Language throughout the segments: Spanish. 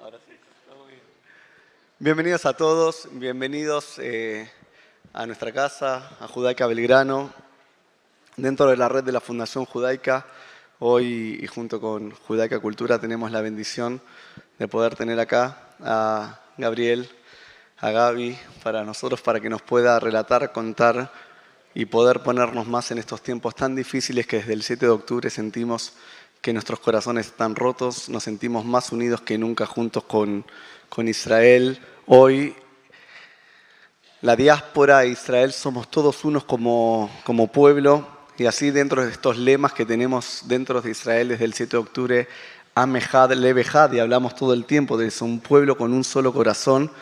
Ahora sí, todo bien. Bienvenidos a todos, bienvenidos a nuestra casa, a Judaica Belgrano, dentro de la red de la Fundación Judaica. Hoy y junto con Judaica Cultura tenemos la bendición de poder tener acá a Gabriel, a Gaby, para nosotros, para que nos pueda relatar, contar y poder ponernos más en estos tiempos tan difíciles que desde el 7 de octubre sentimos que nuestros corazones están rotos, nos sentimos más unidos que nunca juntos con Israel. Hoy la diáspora e Israel somos todos unos como pueblo, y así dentro de estos lemas que tenemos dentro de Israel desde el 7 de octubre, Am Echad Lev Echad, y hablamos todo el tiempo de un pueblo con un solo corazón,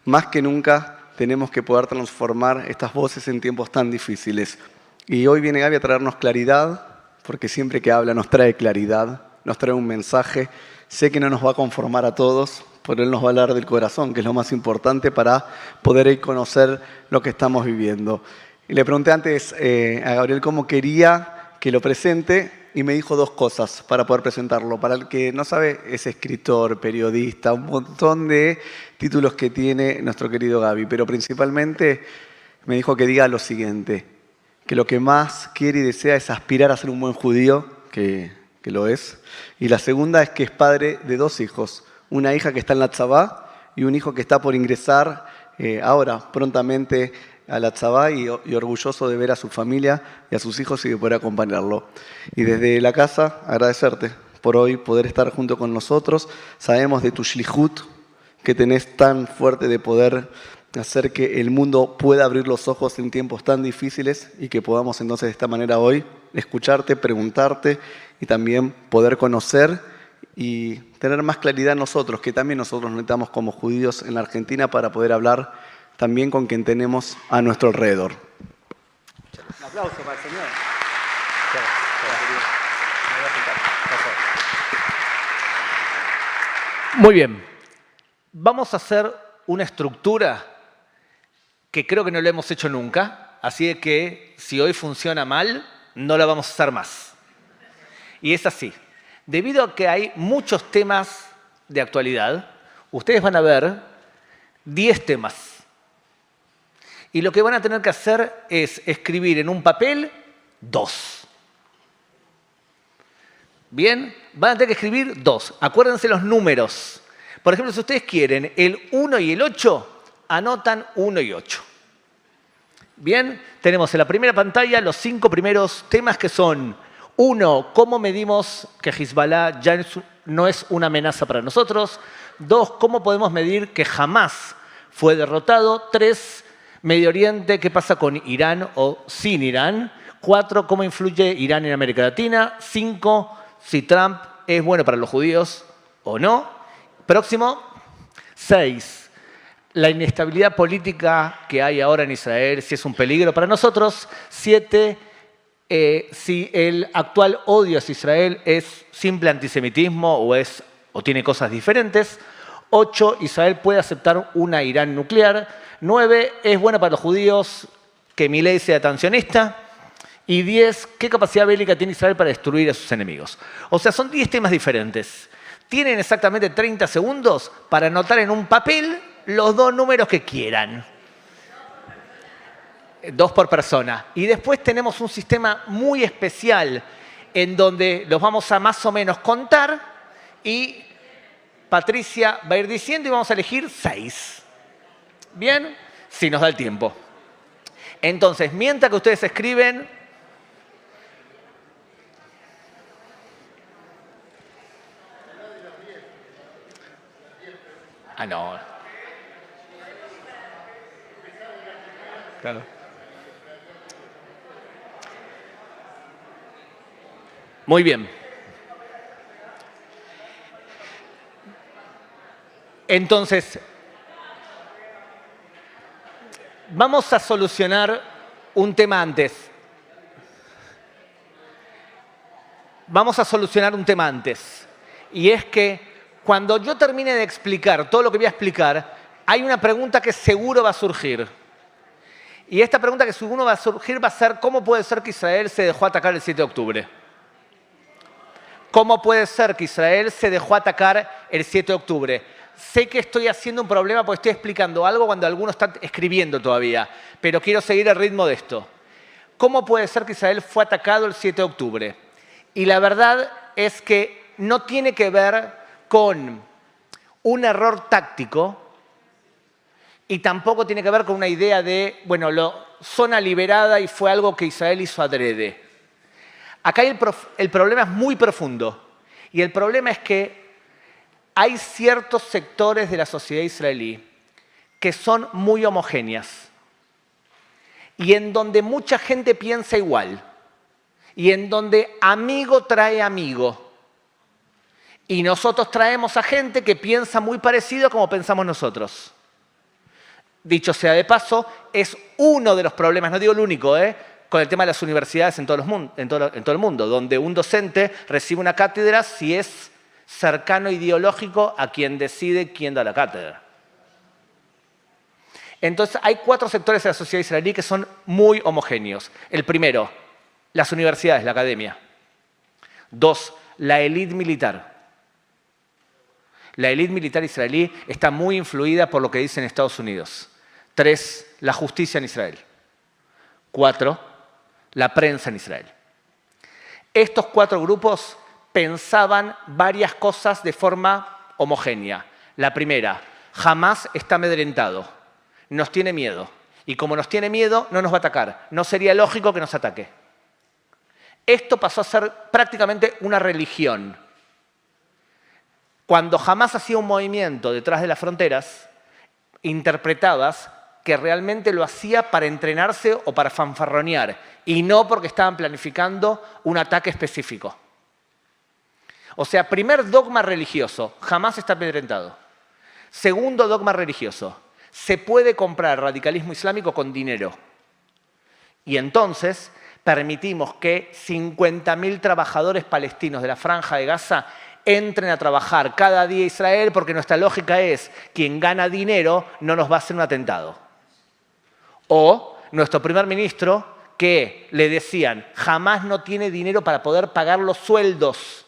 más que nunca tenemos que poder transformar estas voces en tiempos tan difíciles. Y hoy viene Gaby a traernos claridad, porque siempre que habla nos trae claridad, nos trae un mensaje. Sé que no nos va a conformar a todos, pero él nos va a hablar del corazón, que es lo más importante para poder conocer lo que estamos viviendo. Y le pregunté antes a Gabriel cómo quería que lo presente y me dijo dos cosas para poder presentarlo. Para el que no sabe, es escritor, periodista, un montón de títulos que tiene nuestro querido Gaby, pero principalmente me dijo que diga lo siguiente, que lo que más quiere y desea es aspirar a ser un buen judío, que lo es, y la segunda es que es padre de dos hijos, una hija que está en la Tzabá y un hijo que está por ingresar ahora, prontamente, a la Tzabá, y orgulloso de ver a su familia y a sus hijos y de poder acompañarlo. Y desde la casa, agradecerte por hoy poder estar junto con nosotros. Sabemos de tu shlichut que tenés tan fuerte de poder hacer que el mundo pueda abrir los ojos en tiempos tan difíciles y que podamos entonces de esta manera hoy escucharte, preguntarte y también poder conocer y tener más claridad nosotros, que también nosotros necesitamos como judíos en la Argentina para poder hablar también con quien tenemos a nuestro alrededor. Un aplauso para el Señor. Muy bien. Vamos a hacer una estructura que creo que no la hemos hecho nunca, así que si hoy funciona mal, no la vamos a hacer más. Y es así. Debido a que hay muchos temas de actualidad, ustedes van a ver 10 temas. Y lo que van a tener que hacer es escribir en un papel 2. ¿Bien? Van a tener que escribir 2. Acuérdense los números. Por ejemplo, si ustedes quieren el 1 y el 8, anotan 1 y 8. Bien, tenemos en la primera pantalla los 5 primeros temas que son: 1, cómo medimos que Hezbollah ya no es una amenaza para nosotros. 2, cómo podemos medir que Hamás fue derrotado. 3, Medio Oriente, qué pasa con Irán o sin Irán. 4, cómo influye Irán en América Latina. 5, si Trump es bueno para los judíos o no. Próximo. 6, la inestabilidad política que hay ahora en Israel, si es un peligro para nosotros. 7, si el actual odio hacia Israel es simple antisemitismo o tiene cosas diferentes. 8, Israel puede aceptar una Irán nuclear. 9, es bueno para los judíos que Milei sea tan sionista. Y 10, ¿qué capacidad bélica tiene Israel para destruir a sus enemigos? O sea, son 10 temas diferentes. Tienen exactamente 30 segundos para anotar en un papel los 2 números que quieran. 2 por persona. Y después tenemos un sistema muy especial en donde los vamos a más o menos contar y Patricia va a ir diciendo y vamos a elegir 6. ¿Bien? Si nos da el tiempo. Entonces, mientras que ustedes escriben, no. Claro. Muy bien. Entonces, vamos a solucionar un tema antes. Y es que cuando yo termine de explicar todo lo que voy a explicar, hay una pregunta que seguro va a surgir. Y esta pregunta que seguro va a surgir va a ser: ¿cómo puede ser que Israel se dejó atacar el 7 de octubre? ¿Cómo puede ser que Israel se dejó atacar el 7 de octubre? sé que estoy haciendo un problema porque estoy explicando algo cuando algunos están escribiendo todavía, pero quiero seguir el ritmo de esto. ¿Cómo puede ser que Israel fue atacado el 7 de octubre? Y la verdad es que no tiene que ver con un error táctico y tampoco tiene que ver con una idea de, bueno, zona liberada y fue algo que Israel hizo adrede. Acá el problema es muy profundo y el problema es que hay ciertos sectores de la sociedad israelí que son muy homogéneas y en donde mucha gente piensa igual y en donde amigo trae amigo. Y nosotros traemos a gente que piensa muy parecido como pensamos nosotros. Dicho sea de paso, es uno de los problemas, no digo el único, con el tema de las universidades en todo el mundo, donde un docente recibe una cátedra si es cercano ideológico a quien decide quién da la cátedra. Entonces, hay 4 sectores de la sociedad israelí que son muy homogéneos. El primero, las universidades, la academia. 2, la élite militar. La élite militar israelí está muy influida por lo que dicen Estados Unidos. 3, la justicia en Israel. 4, la prensa en Israel. Estos 4 grupos pensaban varias cosas de forma homogénea. La primera, Hamás está amedrentado, nos tiene miedo. Y como nos tiene miedo, no nos va a atacar. No sería lógico que nos ataque. Esto pasó a ser prácticamente una religión. Cuando Hamás hacía un movimiento detrás de las fronteras, interpretabas que realmente lo hacía para entrenarse o para fanfarronear, y no porque estaban planificando un ataque específico. O sea, primer dogma religioso, Hamás está amedrentado. Segundo dogma religioso, se puede comprar radicalismo islámico con dinero. Y entonces permitimos que 50.000 trabajadores palestinos de la Franja de Gaza entren a trabajar cada día a Israel porque nuestra lógica es quien gana dinero no nos va a hacer un atentado. O nuestro primer ministro que le decían jamás no tiene dinero para poder pagar los sueldos.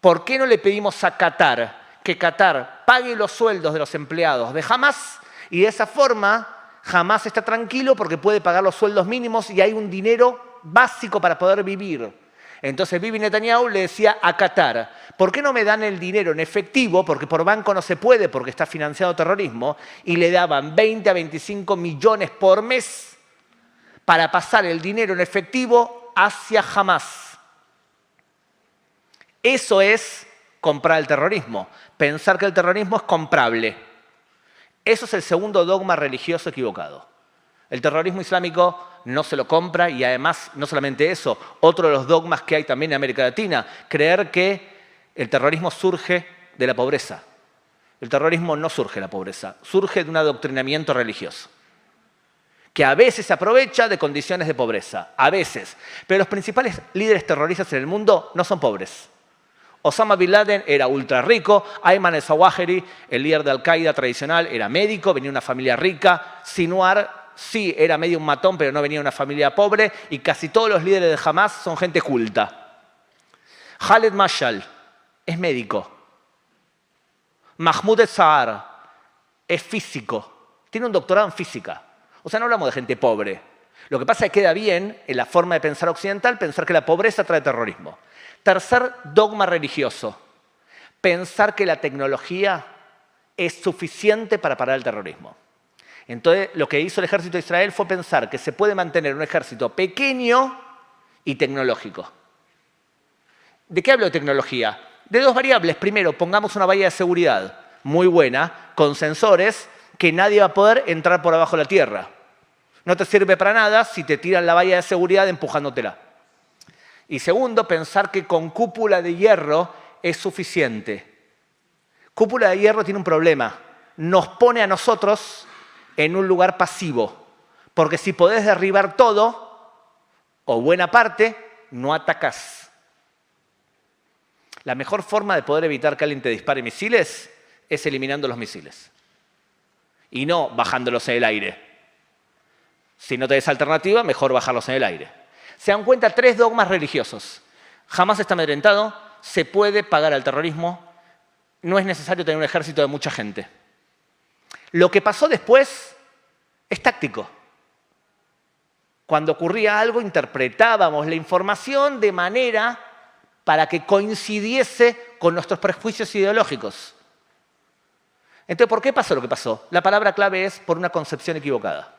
¿Por qué no le pedimos a Qatar que Qatar pague los sueldos de los empleados de Hamás? Y de esa forma Hamás está tranquilo porque puede pagar los sueldos mínimos y hay un dinero básico para poder vivir. Entonces Bibi Netanyahu le decía a Qatar, ¿por qué no me dan el dinero en efectivo? Porque por banco no se puede porque está financiado terrorismo. Y le daban 20 a 25 millones por mes para pasar el dinero en efectivo hacia Hamás. Eso es comprar el terrorismo, pensar que el terrorismo es comprable. Eso es el segundo dogma religioso equivocado. El terrorismo islámico no se lo compra y además, no solamente eso, otro de los dogmas que hay también en América Latina, creer que el terrorismo surge de la pobreza. El terrorismo no surge de la pobreza, surge de un adoctrinamiento religioso, que a veces se aprovecha de condiciones de pobreza, a veces. Pero los principales líderes terroristas en el mundo no son pobres. Osama Bin Laden era ultra rico, Ayman al-Zawahiri, el líder de Al-Qaeda tradicional, era médico, venía de una familia rica, Sinwar sí era medio un matón, pero no venía de una familia pobre, y casi todos los líderes de Hamás son gente culta. Khaled Mashal es médico. Mahmoud el-Sahar es físico, tiene un doctorado en física. O sea, no hablamos de gente pobre. Lo que pasa es que queda bien, en la forma de pensar occidental, pensar que la pobreza trae terrorismo. Tercer dogma religioso, pensar que la tecnología es suficiente para parar el terrorismo. Entonces, lo que hizo el ejército de Israel fue pensar que se puede mantener un ejército pequeño y tecnológico. ¿De qué hablo de tecnología? De 2 variables. Primero, pongamos una valla de seguridad muy buena, con sensores, que nadie va a poder entrar por abajo de la tierra. No te sirve para nada si te tiran la valla de seguridad empujándotela. Y segundo, pensar que con cúpula de hierro es suficiente. Cúpula de hierro tiene un problema. Nos pone a nosotros en un lugar pasivo. Porque si podés derribar todo, o buena parte, no atacás. La mejor forma de poder evitar que alguien te dispare misiles es eliminando los misiles. Y no bajándolos en el aire. Si no tenés alternativa, mejor bajarlos en el aire. Se dan cuenta 3 dogmas religiosos. Hamás está amedrentado, se puede pagar al terrorismo no es necesario tener un ejército de mucha gente. Lo que pasó después es táctico. Cuando ocurría algo, interpretábamos la información de manera para que coincidiese con nuestros prejuicios ideológicos. Entonces, ¿por qué pasó lo que pasó? La palabra clave es por una concepción equivocada.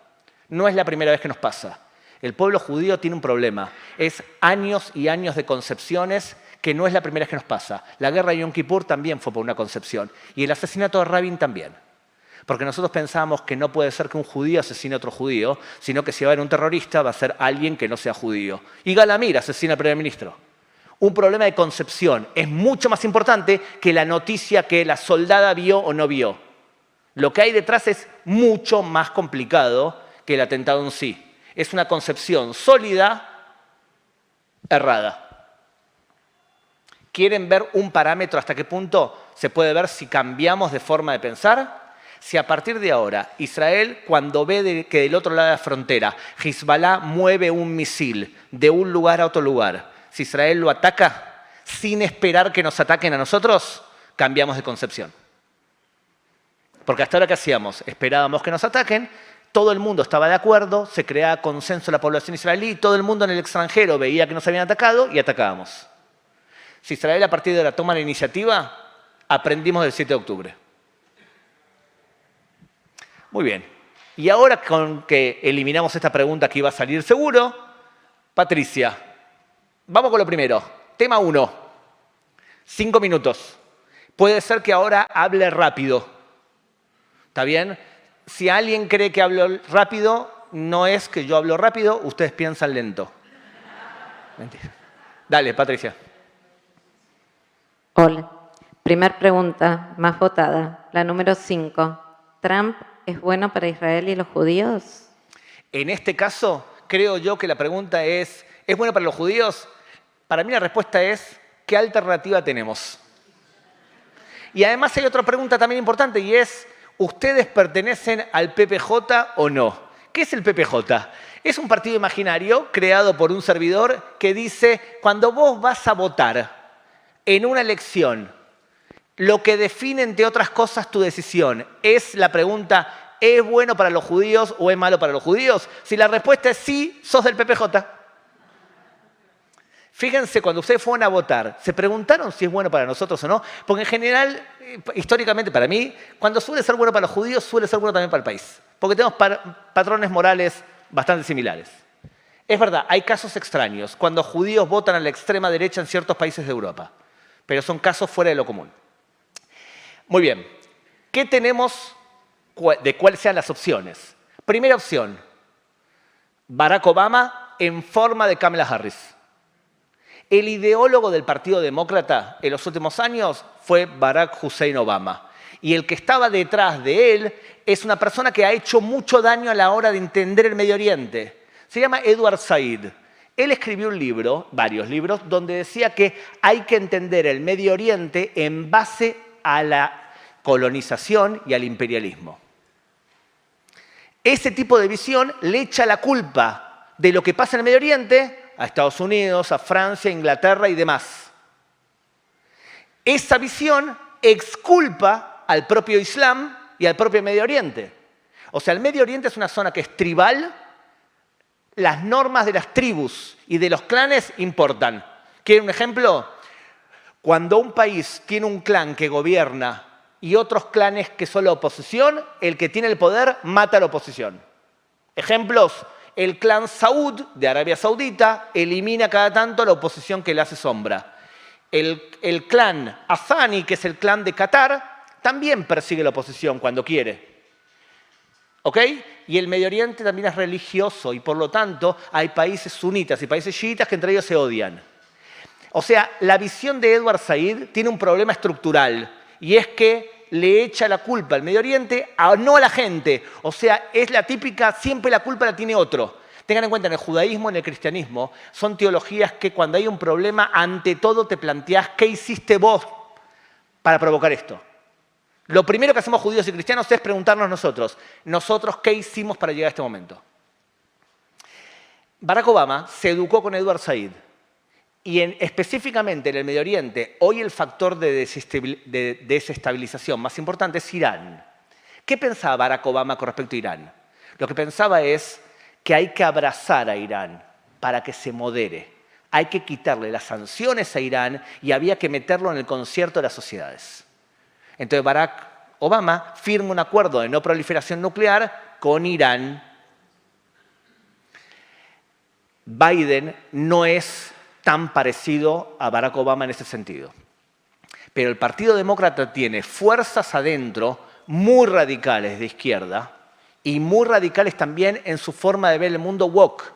No es la primera vez que nos pasa. El pueblo judío tiene un problema. Es años y años de concepciones que no es la primera vez que nos pasa. La guerra de Yom Kippur también fue por una concepción. Y el asesinato de Rabin también. Porque nosotros pensábamos que no puede ser que un judío asesine a otro judío, sino que si va a haber un terrorista va a ser alguien que no sea judío. Y Galamir asesina al primer ministro. Un problema de concepción es mucho más importante que la noticia que la soldada vio o no vio. Lo que hay detrás es mucho más complicado que el atentado en sí. Es una concepción sólida, errada. ¿Quieren ver un parámetro hasta qué punto se puede ver si cambiamos de forma de pensar? Si a partir de ahora Israel, cuando ve que del otro lado de la frontera Hezbollah mueve un misil de un lugar a otro lugar, si Israel lo ataca sin esperar que nos ataquen a nosotros, cambiamos de concepción. Porque hasta ahora, ¿qué hacíamos? Esperábamos que nos ataquen, todo el mundo estaba de acuerdo, se creaba consenso en la población israelí, todo el mundo en el extranjero veía que nos habían atacado y atacábamos. Si Israel a partir de ahora toma la iniciativa, aprendimos del 7 de octubre. Muy bien. Y ahora con que eliminamos esta pregunta que iba a salir seguro, Patricia, vamos con lo primero. Tema 1. 5 minutos. Puede ser que ahora hable rápido. ¿Está bien? Si alguien cree que hablo rápido, no es que yo hablo rápido, ustedes piensan lento. Mentira. Dale, Patricia. Hola. Primer pregunta, más votada, la número 5. ¿Trump es bueno para Israel y los judíos? En este caso, creo yo que la pregunta ¿es bueno para los judíos? Para mí la respuesta es, ¿qué alternativa tenemos? Y además hay otra pregunta también importante y es, ¿ustedes pertenecen al PPJ o no? ¿Qué es el PPJ? Es un partido imaginario creado por un servidor que dice, cuando vos vas a votar en una elección, lo que define, entre otras cosas, tu decisión es la pregunta, ¿es bueno para los judíos o es malo para los judíos? Si la respuesta es sí, sos del PPJ. Fíjense, cuando ustedes fueron a votar, ¿se preguntaron si es bueno para nosotros o no? Porque en general, históricamente para mí, cuando suele ser bueno para los judíos, suele ser bueno también para el país. Porque tenemos patrones morales bastante similares. Es verdad, hay casos extraños, cuando judíos votan a la extrema derecha en ciertos países de Europa. Pero son casos fuera de lo común. Muy bien. ¿Qué tenemos de cuáles sean las opciones? Primera opción, Barack Obama en forma de Kamala Harris. El ideólogo del Partido Demócrata en los últimos años fue Barack Hussein Obama. Y el que estaba detrás de él es una persona que ha hecho mucho daño a la hora de entender el Medio Oriente. Se llama Edward Said. Él escribió un libro, varios libros, donde decía que hay que entender el Medio Oriente en base a la colonización y al imperialismo. Ese tipo de visión le echa la culpa de lo que pasa en el Medio Oriente a Estados Unidos, a Francia, a Inglaterra y demás. Esa visión exculpa al propio Islam y al propio Medio Oriente. O sea, el Medio Oriente es una zona que es tribal, las normas de las tribus y de los clanes importan. ¿Quieren un ejemplo? Cuando un país tiene un clan que gobierna y otros clanes que son la oposición, el que tiene el poder mata a la oposición. Ejemplos, el clan Saud de Arabia Saudita elimina cada tanto a la oposición que le hace sombra. El clan Azani, que es el clan de Qatar, también persigue la oposición cuando quiere. ¿Ok? Y el Medio Oriente también es religioso y por lo tanto hay países sunitas y países chiitas que entre ellos se odian. O sea, la visión de Edward Said tiene un problema estructural y es que le echa la culpa al Medio Oriente no a la gente. O sea, es la típica, siempre la culpa la tiene otro. Tengan en cuenta, en el judaísmo, en el cristianismo, son teologías que cuando hay un problema, ante todo te planteás qué hiciste vos para provocar esto. Lo primero que hacemos judíos y cristianos es preguntarnos nosotros qué hicimos para llegar a este momento. Barack Obama se educó con Edward Said Y específicamente en el Medio Oriente, hoy el factor de desestabilización más importante es Irán. ¿Qué pensaba Barack Obama con respecto a Irán? Lo que pensaba es que hay que abrazar a Irán para que se modere. Hay que quitarle las sanciones a Irán y había que meterlo en el concierto de las sociedades. Entonces Barack Obama firma un acuerdo de no proliferación nuclear con Irán. Biden no es tan parecido a Barack Obama en ese sentido. Pero el Partido Demócrata tiene fuerzas adentro muy radicales de izquierda y muy radicales también en su forma de ver el mundo woke.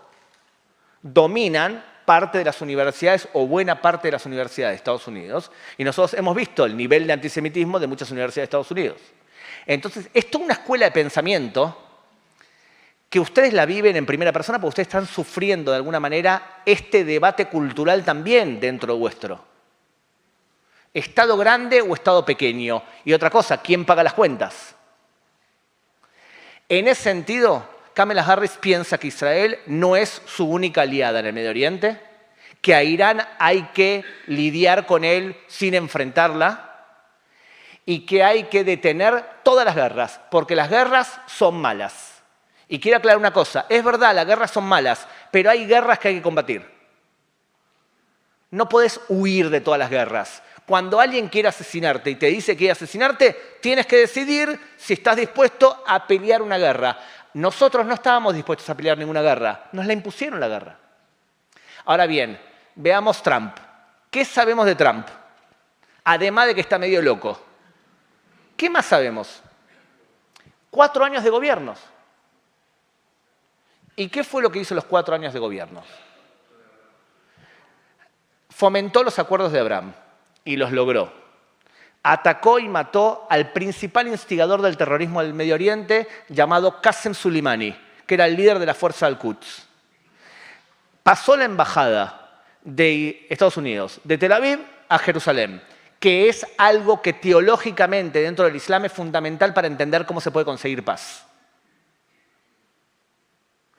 Dominan parte de las universidades o buena parte de las universidades de Estados Unidos y nosotros hemos visto el nivel de antisemitismo de muchas universidades de Estados Unidos. Entonces, es toda una escuela de pensamiento que ustedes la viven en primera persona porque ustedes están sufriendo de alguna manera este debate cultural también dentro de vuestro. ¿Estado grande o Estado pequeño? Y otra cosa, ¿quién paga las cuentas? En ese sentido, Kamala Harris piensa que Israel no es su única aliada en el Medio Oriente, que a Irán hay que lidiar con él sin enfrentarla y que hay que detener todas las guerras, porque las guerras son malas. Y quiero aclarar una cosa, es verdad, las guerras son malas, pero hay guerras que hay que combatir. No podés huir de todas las guerras. Cuando alguien quiere asesinarte y te dice que quiere asesinarte, tienes que decidir si estás dispuesto a pelear una guerra. Nosotros no estábamos dispuestos a pelear ninguna guerra, nos la impusieron la guerra. Ahora bien, veamos Trump. ¿Qué sabemos de Trump? Además de que está medio loco. ¿Qué más sabemos? 4 años de gobiernos. ¿Y qué fue lo que hizo los 4 años de gobierno? Fomentó los acuerdos de Abraham y los logró. Atacó y mató al principal instigador del terrorismo del Medio Oriente, llamado Qasem Soleimani, que era el líder de la fuerza Al-Quds. Pasó la embajada de Estados Unidos, de Tel Aviv a Jerusalén, que es algo que teológicamente dentro del Islam es fundamental para entender cómo se puede conseguir paz.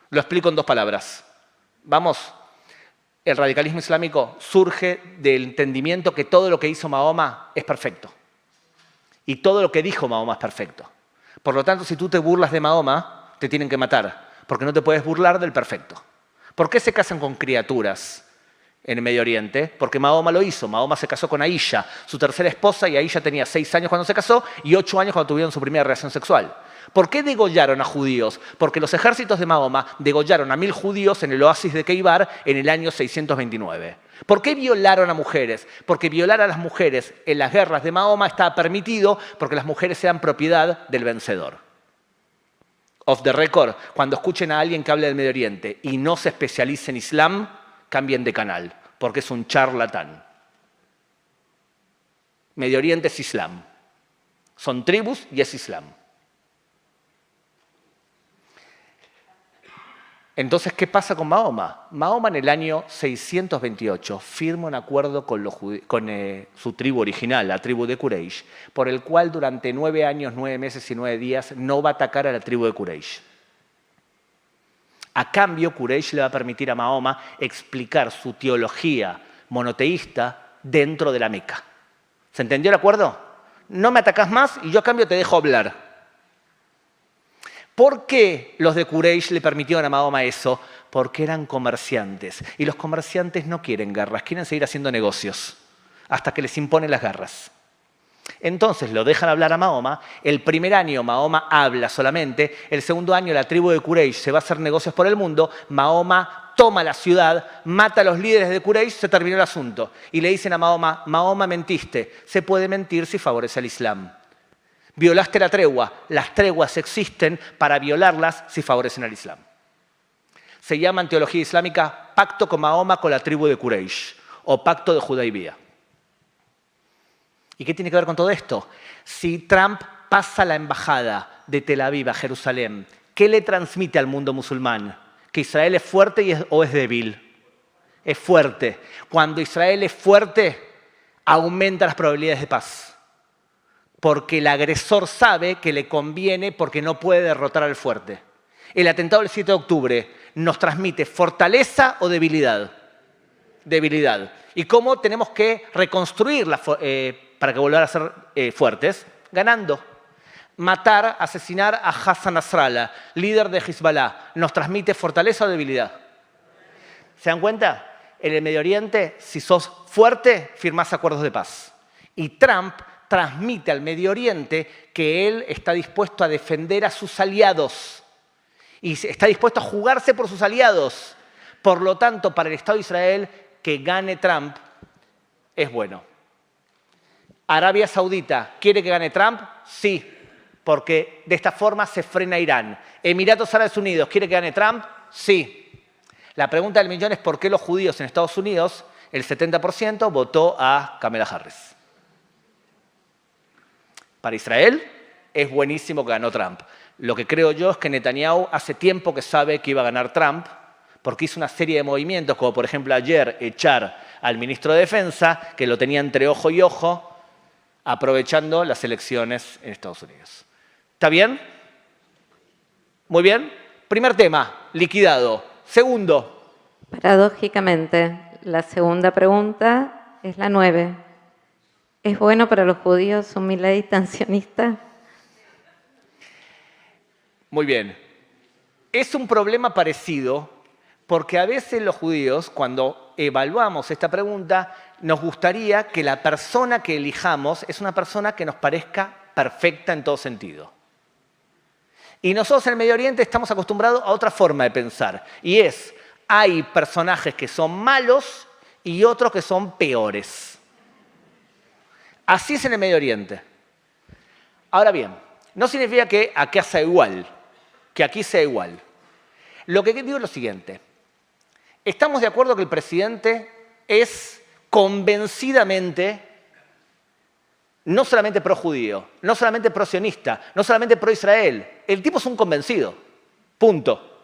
Lo explico en 2 palabras. Vamos, el radicalismo islámico surge del entendimiento que todo lo que hizo Mahoma es perfecto. Y todo lo que dijo Mahoma es perfecto. Por lo tanto, si tú te burlas de Mahoma, te tienen que matar, porque no te puedes burlar del perfecto. ¿Por qué se casan con criaturas en el Medio Oriente? Porque Mahoma lo hizo. Mahoma se casó con Aisha, su tercera esposa, y Aisha tenía 6 años cuando se casó y 8 años cuando tuvieron su primera relación sexual. ¿Por qué degollaron a judíos? Porque los ejércitos de Mahoma degollaron a 1000 judíos en el oasis de Keibar en el año 629. ¿Por qué violaron a mujeres? Porque violar a las mujeres en las guerras de Mahoma estaba permitido porque las mujeres eran propiedad del vencedor. Off the record, cuando escuchen a alguien que hable del Medio Oriente y no se especialice en Islam, cambien de canal, porque es un charlatán. Medio Oriente es Islam. Son tribus y es Islam. Entonces, ¿qué pasa con Mahoma? Mahoma en el año 628 firma un acuerdo con su tribu original, la tribu de Quraysh, por el cual durante 9 años, 9 meses y 9 días no va a atacar a la tribu de Quraysh. A cambio, Quraysh le va a permitir a Mahoma explicar su teología monoteísta dentro de la Meca. ¿Se entendió el acuerdo? No me atacás más y yo a cambio te dejo hablar. ¿Por qué los de Quraysh le permitieron a Mahoma eso? Porque eran comerciantes. Y los comerciantes no quieren guerras, quieren seguir haciendo negocios hasta que les imponen las guerras. Entonces lo dejan hablar a Mahoma. El primer año Mahoma habla solamente. El segundo año la tribu de Quraysh se va a hacer negocios por el mundo. Mahoma toma la ciudad, mata a los líderes de Quraysh, se terminó el asunto. Y le dicen a Mahoma, Mahoma, mentiste. Se puede mentir si favorece al Islam. Violaste la tregua. Las treguas existen para violarlas si favorecen al Islam. Se llama en teología islámica pacto con Mahoma con la tribu de Quraysh o pacto de Hudaybiyah. ¿Y qué tiene que ver con todo esto? Si Trump pasa la embajada de Tel Aviv a Jerusalén, ¿qué le transmite al mundo musulmán? ¿Que Israel es fuerte o es débil? Es fuerte. Cuando Israel es fuerte, aumenta las probabilidades de paz. Porque el agresor sabe que le conviene porque no puede derrotar al fuerte. El atentado del 7 de octubre nos transmite fortaleza o debilidad. debilidad. Y cómo tenemos que reconstruirla para que vuelvan a ser fuertes, ganando. Matar, asesinar a Hassan Nasrallah, líder de Hezbollah, ¿nos transmite fortaleza o debilidad? ¿Se dan cuenta? En el Medio Oriente, si sos fuerte, firmás acuerdos de paz. Y Trump transmite al Medio Oriente que él está dispuesto a defender a sus aliados. Y está dispuesto a jugarse por sus aliados. Por lo tanto, para el Estado de Israel, que gane Trump es bueno. ¿Arabia Saudita quiere que gane Trump? Sí, porque de esta forma se frena Irán. ¿Emiratos Árabes Unidos quiere que gane Trump? Sí. La pregunta del millón es por qué los judíos en Estados Unidos, el 70% votó a Kamala Harris. Para Israel es buenísimo que ganó Trump. Lo que creo yo es que Netanyahu hace tiempo que sabe que iba a ganar Trump, porque hizo una serie de movimientos, como por ejemplo ayer echar al ministro de Defensa, que lo tenía entre ojo y ojo, aprovechando las elecciones en Estados Unidos. ¿Está bien? Muy bien. Primer tema, liquidado. Segundo. Paradójicamente, la segunda pregunta es la 9. ¿Es bueno para los judíos un Milei tan sionista? Muy bien. Es un problema parecido porque a veces los judíos, cuando evaluamos esta pregunta, nos gustaría que la persona que elijamos es una persona que nos parezca perfecta en todo sentido. Y nosotros en el Medio Oriente estamos acostumbrados a otra forma de pensar. Y es, hay personajes que son malos y otros que son peores. Así es en el Medio Oriente. Ahora bien, no significa que aquí sea igual, que aquí sea igual. Lo que digo es lo siguiente. Estamos de acuerdo que el presidente es convencidamente no solamente pro-judío, no solamente pro-sionista, no solamente pro-Israel. El tipo es un convencido. Punto.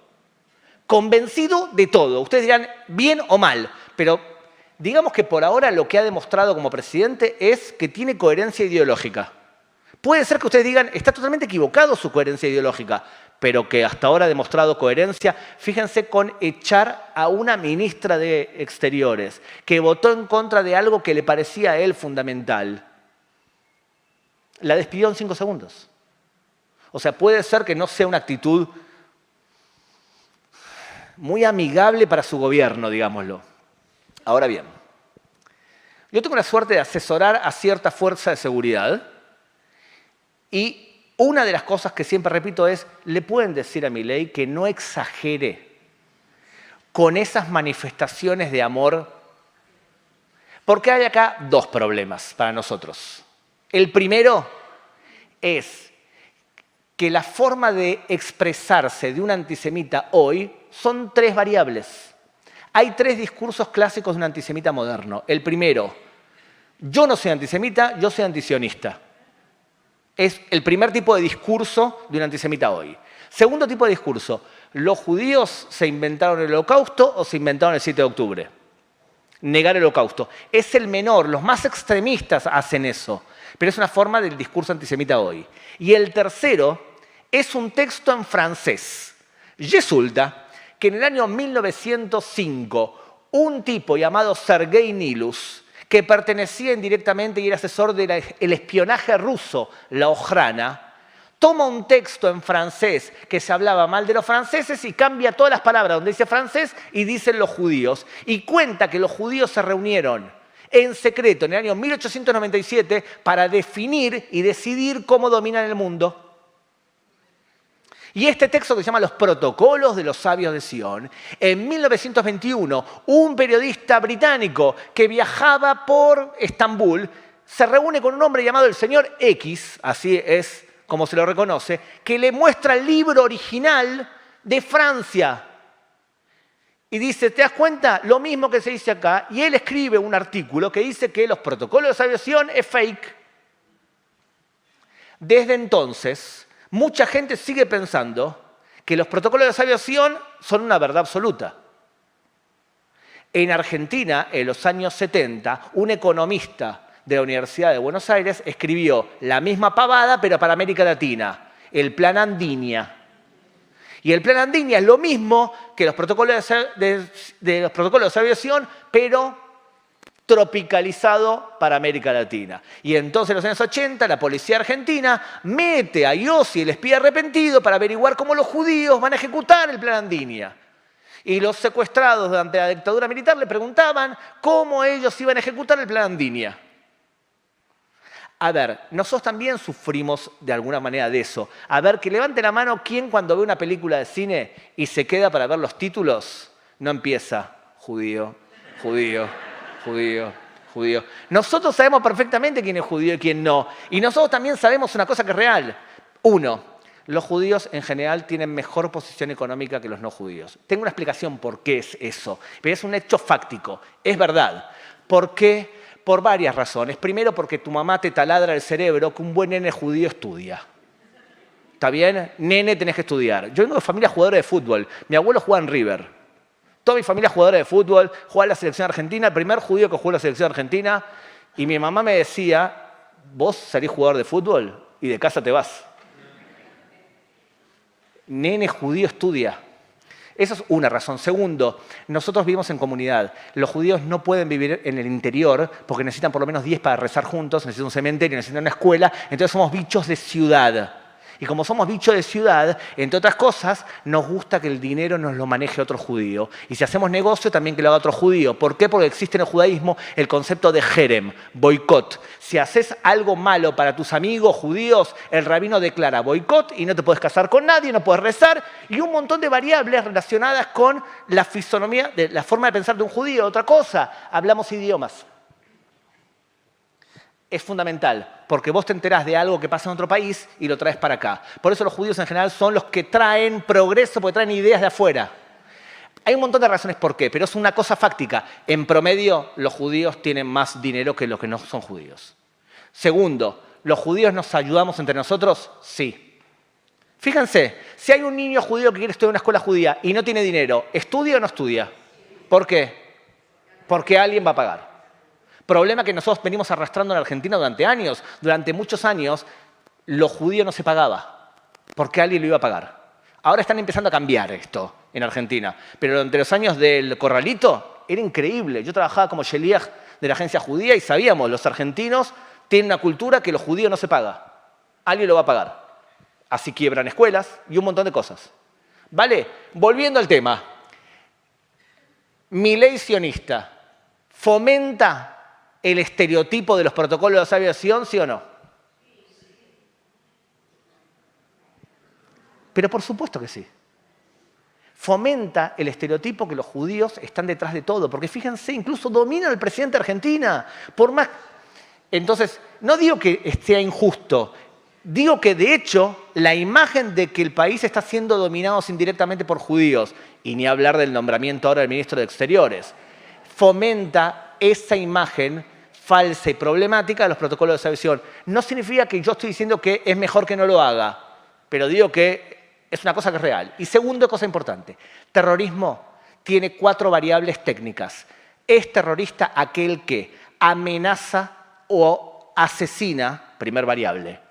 Convencido de todo. Ustedes dirán bien o mal, pero digamos que por ahora lo que ha demostrado como presidente es que tiene coherencia ideológica. Puede ser que ustedes digan, está totalmente equivocado su coherencia ideológica, pero que hasta ahora ha demostrado coherencia. Fíjense con echar a una ministra de Exteriores que votó en contra de algo que le parecía a él fundamental. La despidió en 5 segundos. O sea, puede ser que no sea una actitud muy amigable para su gobierno, digámoslo. Ahora bien, yo tengo la suerte de asesorar a cierta fuerza de seguridad y una de las cosas que siempre repito es, le pueden decir a Milei que no exagere con esas manifestaciones de amor, porque hay acá 2 problemas para nosotros. El primero es que la forma de expresarse de un antisemita hoy son 3 variables. Hay 3 discursos clásicos de un antisemita moderno. El primero, yo no soy antisemita, yo soy antisionista. Es el primer tipo de discurso de un antisemita hoy. Segundo tipo de discurso, ¿los judíos se inventaron el holocausto o se inventaron el 7 de octubre? Negar el holocausto. Es el menor, los más extremistas hacen eso, pero es una forma del discurso antisemita hoy. Y el tercero es un texto en francés. Resulta que en el año 1905, un tipo llamado Sergei Nilus, que pertenecía indirectamente y era asesor del espionaje ruso, la Ojrana, toma un texto en francés que se hablaba mal de los franceses y cambia todas las palabras donde dice francés y dicen los judíos. Y cuenta que los judíos se reunieron en secreto en el año 1897 para definir y decidir cómo dominan el mundo. Y este texto que se llama Los Protocolos de los Sabios de Sion, en 1921, un periodista británico que viajaba por Estambul se reúne con un hombre llamado el señor X, así es como se lo reconoce, que le muestra el libro original de Francia. Y dice, ¿te das cuenta? Lo mismo que se dice acá. Y él escribe un artículo que dice que los protocolos de los sabios de Sion es fake. Desde entonces, mucha gente sigue pensando que los protocolos de los sabios de Sion son una verdad absoluta. En Argentina, en los años 70, un economista de la Universidad de Buenos Aires escribió la misma pavada, pero para América Latina, el Plan Andinia. Y el Plan Andinia es lo mismo que los protocolos de los protocolos de sabios de Sion, pero tropicalizado para América Latina. Y entonces en los años 80 la policía argentina mete a Iosi, el espía arrepentido, para averiguar cómo los judíos van a ejecutar el Plan Andinia. Y los secuestrados durante la dictadura militar le preguntaban cómo ellos iban a ejecutar el Plan Andinia. A ver, nosotros también sufrimos de alguna manera de eso. A ver, que levante la mano quién cuando ve una película de cine y se queda para ver los títulos, no empieza judío, judío, judío, judío. Nosotros sabemos perfectamente quién es judío y quién no. Y nosotros también sabemos una cosa que es real. Uno, los judíos en general tienen mejor posición económica que los no judíos. Tengo una explicación por qué es eso, pero es un hecho fáctico, es verdad. ¿Por qué? Por varias razones. Primero, porque tu mamá te taladra el cerebro que un buen nene judío estudia. ¿Está bien? Nene, tenés que estudiar. Yo vengo de familia jugadora de fútbol. Mi abuelo jugaba en River. Toda mi familia jugadora de fútbol, jugaba en la selección argentina, el primer judío que jugó en la selección argentina. Y mi mamá me decía, vos salís jugador de fútbol y de casa te vas. Nene judío estudia. Esa es una razón. Segundo, nosotros vivimos en comunidad. Los judíos no pueden vivir en el interior porque necesitan por lo menos 10 para rezar juntos, necesitan un cementerio, necesitan una escuela. Entonces somos bichos de ciudad. Y como somos bichos de ciudad, entre otras cosas, nos gusta que el dinero nos lo maneje otro judío. Y si hacemos negocio, también que lo haga otro judío. ¿Por qué? Porque existe en el judaísmo el concepto de jerem, boicot. Si haces algo malo para tus amigos judíos, el rabino declara boicot y no te puedes casar con nadie, no puedes rezar, y un montón de variables relacionadas con la fisonomía, de la forma de pensar de un judío. Otra cosa, hablamos idiomas. Es fundamental, porque vos te enterás de algo que pasa en otro país y lo traes para acá. Por eso los judíos en general son los que traen progreso, porque traen ideas de afuera. Hay un montón de razones por qué, pero es una cosa fáctica. En promedio, los judíos tienen más dinero que los que no son judíos. Segundo, ¿los judíos nos ayudamos entre nosotros? Sí. Fíjense, si hay un niño judío que quiere estudiar en una escuela judía y no tiene dinero, ¿estudia o no estudia? ¿Por qué? Porque alguien va a pagar. Problema que nosotros venimos arrastrando en Argentina durante años. Durante muchos años, lo judío no se pagaba, porque alguien lo iba a pagar. Ahora están empezando a cambiar esto en Argentina. Pero durante los años del corralito era increíble. Yo trabajaba como sheliach de la agencia judía y sabíamos, los argentinos tienen una cultura que lo judío no se paga. Alguien lo va a pagar. Así quiebran escuelas y un montón de cosas. ¿Vale? Volviendo al tema. Mi ley sionista fomenta el estereotipo de los protocolos de aviación, ¿sí o no? Pero por supuesto que sí. Fomenta el estereotipo que los judíos están detrás de todo, porque fíjense, incluso domina al presidente de Argentina. Por más... Entonces, no digo que sea injusto, digo que de hecho la imagen de que el país está siendo dominado indirectamente por judíos, y ni hablar del nombramiento ahora del ministro de Exteriores, fomenta esa imagen falsa y problemática de los protocolos de aviación. No significa que yo estoy diciendo que es mejor que no lo haga, pero digo que es una cosa que es real. Y segundo, cosa importante, terrorismo tiene 4 variables técnicas. Es terrorista aquel que amenaza o asesina, primer variable.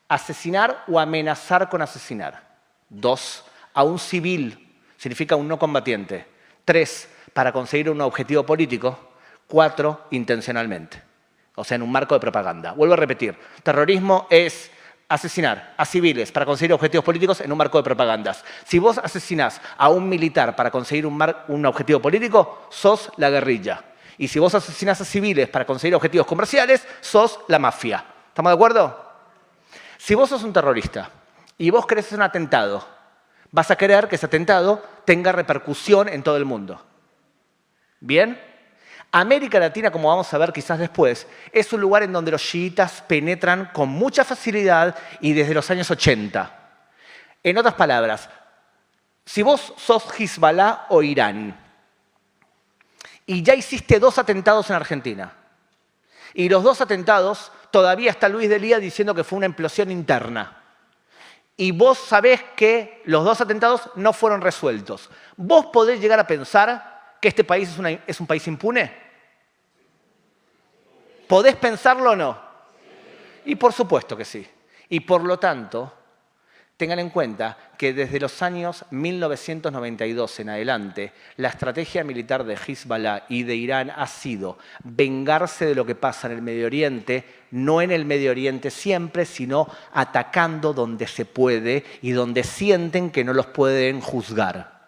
Asesinar o amenazar con asesinar. 2, a un civil, significa un no combatiente. 3, para conseguir un objetivo político. 4, intencionalmente, o sea, en un marco de propaganda. Vuelvo a repetir, terrorismo es asesinar a civiles para conseguir objetivos políticos en un marco de propagandas. Si vos asesinás a un militar para conseguir un objetivo político, sos la guerrilla. Y si vos asesinás a civiles para conseguir objetivos comerciales, sos la mafia. ¿Estamos de acuerdo? Si vos sos un terrorista y vos querés hacer un atentado, vas a querer que ese atentado tenga repercusión en todo el mundo. ¿Bien? América Latina, como vamos a ver quizás después, es un lugar en donde los chiitas penetran con mucha facilidad y desde los años 80. En otras palabras, si vos sos Hezbollah o Irán y ya hiciste 2 atentados en Argentina y los 2 atentados todavía está Luis Delía diciendo que fue una implosión interna y vos sabés que los 2 atentados no fueron resueltos, ¿vos podés llegar a pensar que este país es un país impune? ¿Podés pensarlo o no? Y por supuesto que sí. Y por lo tanto, Tengan en cuenta que desde los años 1992 en adelante, la estrategia militar de Hezbollah y de Irán ha sido vengarse de lo que pasa en el Medio Oriente, no en el Medio Oriente siempre, sino atacando donde se puede y donde sienten que no los pueden juzgar.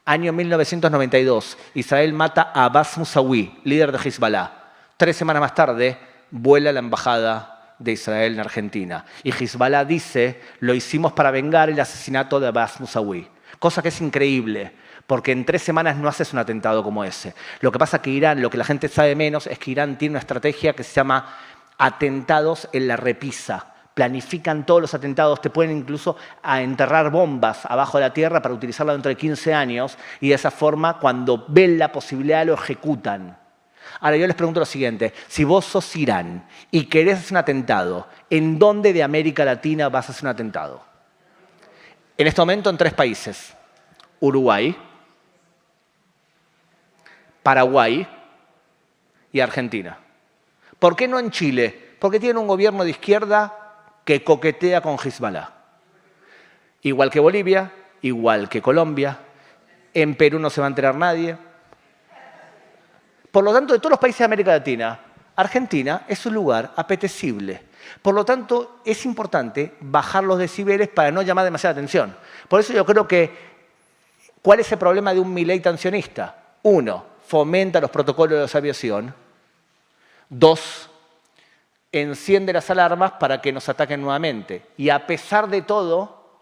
Año 1992, Israel mata a Abbas Musawi, líder de Hezbollah. 3 semanas más tarde, vuela la embajada de Israel en Argentina. Y Hezbollah dice, lo hicimos para vengar el asesinato de Abbas Musawi. Cosa que es increíble, porque en 3 semanas no haces un atentado como ese. Lo que pasa que Irán, lo que la gente sabe menos, es que Irán tiene una estrategia que se llama atentados en la repisa. Planifican todos los atentados, te pueden incluso enterrar bombas abajo de la tierra para utilizarla dentro de 15 años y de esa forma, cuando ven la posibilidad, lo ejecutan. Ahora yo les pregunto lo siguiente, si vos sos Irán y querés hacer un atentado, ¿en dónde de América Latina vas a hacer un atentado? En este momento en 3 países, Uruguay, Paraguay y Argentina. ¿Por qué no en Chile? Porque tienen un gobierno de izquierda que coquetea con Hezbollah. Igual que Bolivia, igual que Colombia, en Perú no se va a enterar nadie. Por lo tanto, de todos los países de América Latina, Argentina es un lugar apetecible. Por lo tanto, es importante bajar los decibeles para no llamar demasiada atención. Por eso yo creo que, ¿cuál es el problema de un Milei tensionista? 1, fomenta los protocolos de aviación. 2, enciende las alarmas para que nos ataquen nuevamente. Y a pesar de todo,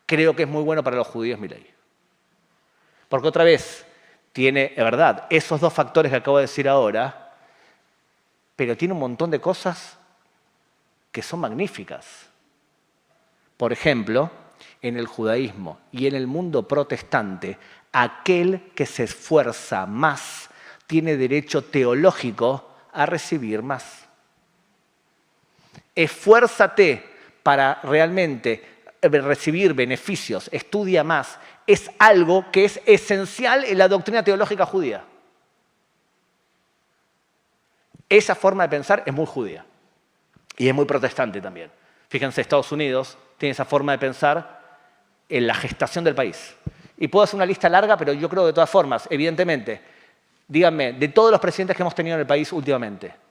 creo que es muy bueno para los judíos Milei. Porque otra vez, tiene, es verdad, esos 2 factores que acabo de decir ahora, pero tiene un montón de cosas que son magníficas. Por ejemplo, en el judaísmo y en el mundo protestante, aquel que se esfuerza más tiene derecho teológico a recibir más. Esfuérzate para realmente recibir beneficios, estudia más. Es algo que es esencial en la doctrina teológica judía. Esa forma de pensar es muy judía y es muy protestante también. Fíjense, Estados Unidos tiene esa forma de pensar en la gestación del país. Y puedo hacer una lista larga, pero yo creo que de todas formas, evidentemente, díganme, de todos los presidentes que hemos tenido en el país últimamente,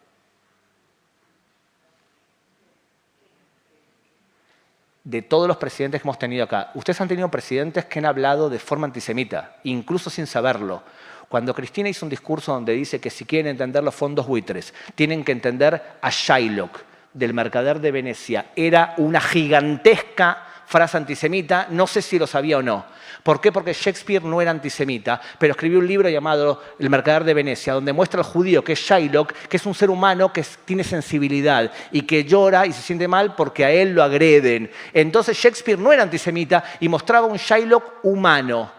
de todos los presidentes que hemos tenido acá, ustedes han tenido presidentes que han hablado de forma antisemita, incluso sin saberlo. Cuando Cristina hizo un discurso donde dice que si quieren entender los fondos buitres, tienen que entender a Shylock, del mercader de Venecia, era una gigantesca frase antisemita, no sé si lo sabía o no. ¿Por qué? Porque Shakespeare no era antisemita, pero escribió un libro llamado El mercader de Venecia, donde muestra al judío, que es Shylock, que es un ser humano que tiene sensibilidad y que llora y se siente mal porque a él lo agreden. Entonces Shakespeare no era antisemita y mostraba un Shylock humano.